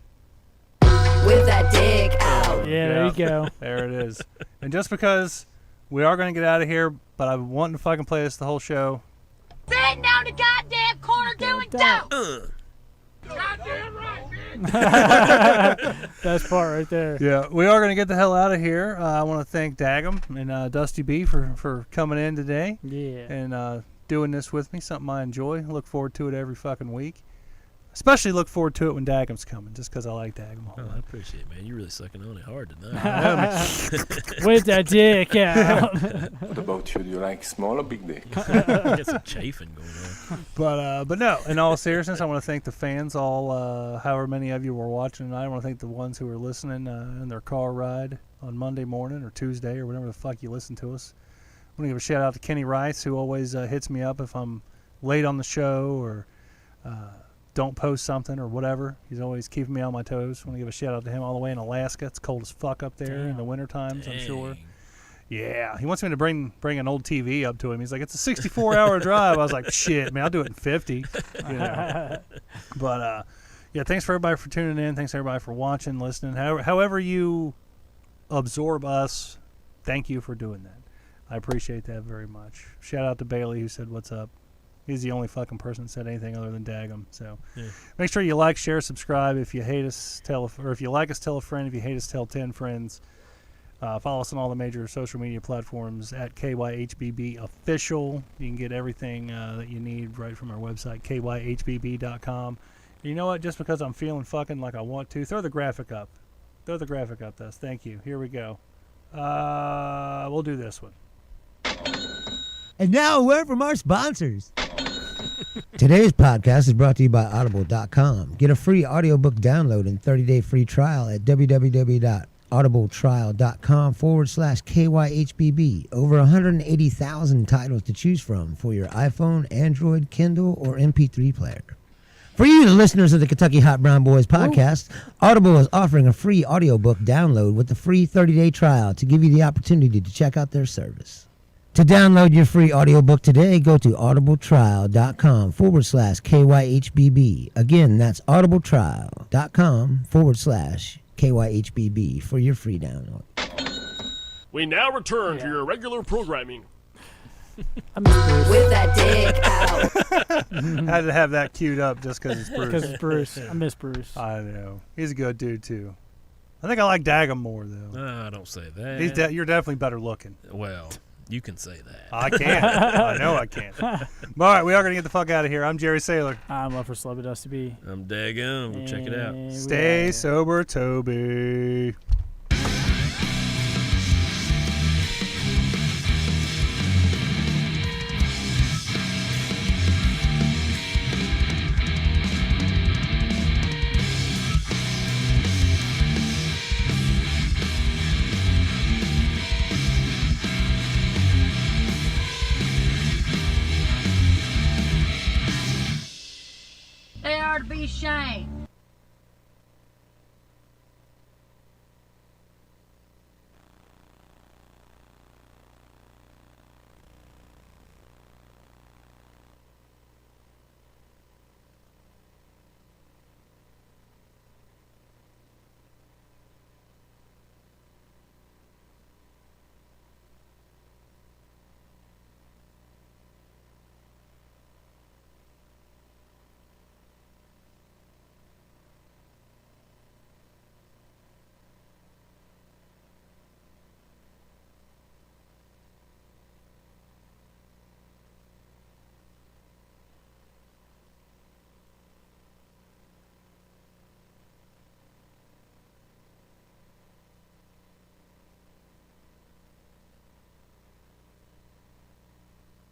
With that dick out. Yeah, there you go. There it is. And just because we are going to get out of here, but I've been wanting to fucking play this the whole show. Sitting down the goddamn corner doing dope. Goddamn right, bitch. Best part right there. Yeah, we are going to get the hell out of here. I want to thank Daggum and Dusty B for coming in today. Yeah. And doing this with me, something I enjoy. Look forward to it every fucking week. Especially look forward to it when Daggum's coming, just because I like Daggum a whole lot. I appreciate it, man. You're really sucking on it hard tonight. With that dick out. What about you? Do you like small or big dick? I got some chafing going on. But no, in all seriousness, I want to thank the fans, all however many of you were watching tonight. I want to thank the ones who were listening in their car ride on Monday morning or Tuesday or whenever the fuck you listen to us. want to give a shout out to Kenny Rice, who always hits me up if I'm late on the show or don't post something or whatever. He's always keeping me on my toes. Want to give a shout out to him all the way in Alaska. It's cold as fuck up there in the winter times, I'm sure. Yeah, he wants me to bring an old TV up to him. He's like, it's a 64-hour drive. I was like, shit, man, I'll do it in 50. You know? But yeah, thanks for everybody for tuning in. Thanks everybody for watching, listening. However you absorb us, thank you for doing that. I appreciate that very much. Shout out to Bailey who said what's up. He's the only fucking person that said anything other than Dagum. So make sure you like, share, subscribe. If you hate us, or if you like us, tell a friend. If you hate us, tell 10 friends. Follow us on all the major social media platforms at KYHBB Official. You can get everything that you need right from our website, KYHBB.com. You know what? Just because I'm feeling fucking like I want to, throw the graphic up. Throw the graphic up, Thus. Thank you. Here we go. We'll do this one. And now a word from our sponsors. Today's podcast is brought to you by Audible.com. Get a free audiobook download and 30-day free trial at www.audibletrial.com/KYHBB. Over 180,000 titles to choose from for your iPhone, Android, Kindle, or MP3 player. For you, the listeners of the Kentucky Hot Brown Boys podcast, Audible is offering a free audiobook download with a free 30-day trial to give you the opportunity to check out their service. To download your free audiobook today, go to audibletrial.com/KYHBB. Again, that's audibletrial.com/KYHBB for your free download. We now return to your regular programming. With that dick out. Had to have that queued up just because it's Bruce. Because it's Bruce. I miss Bruce. I know. He's a good dude, too. I think I like Dagum more, though. Don't say that. You're definitely better looking. Well, you can say that. I can't. I know I can't. All right, we are going to get the fuck out of here. I'm Jerry Saylor. I'm Love for Celeb Dusty B. I'm Dagum. Check it out. Stay sober, Toby. They are to be shamed.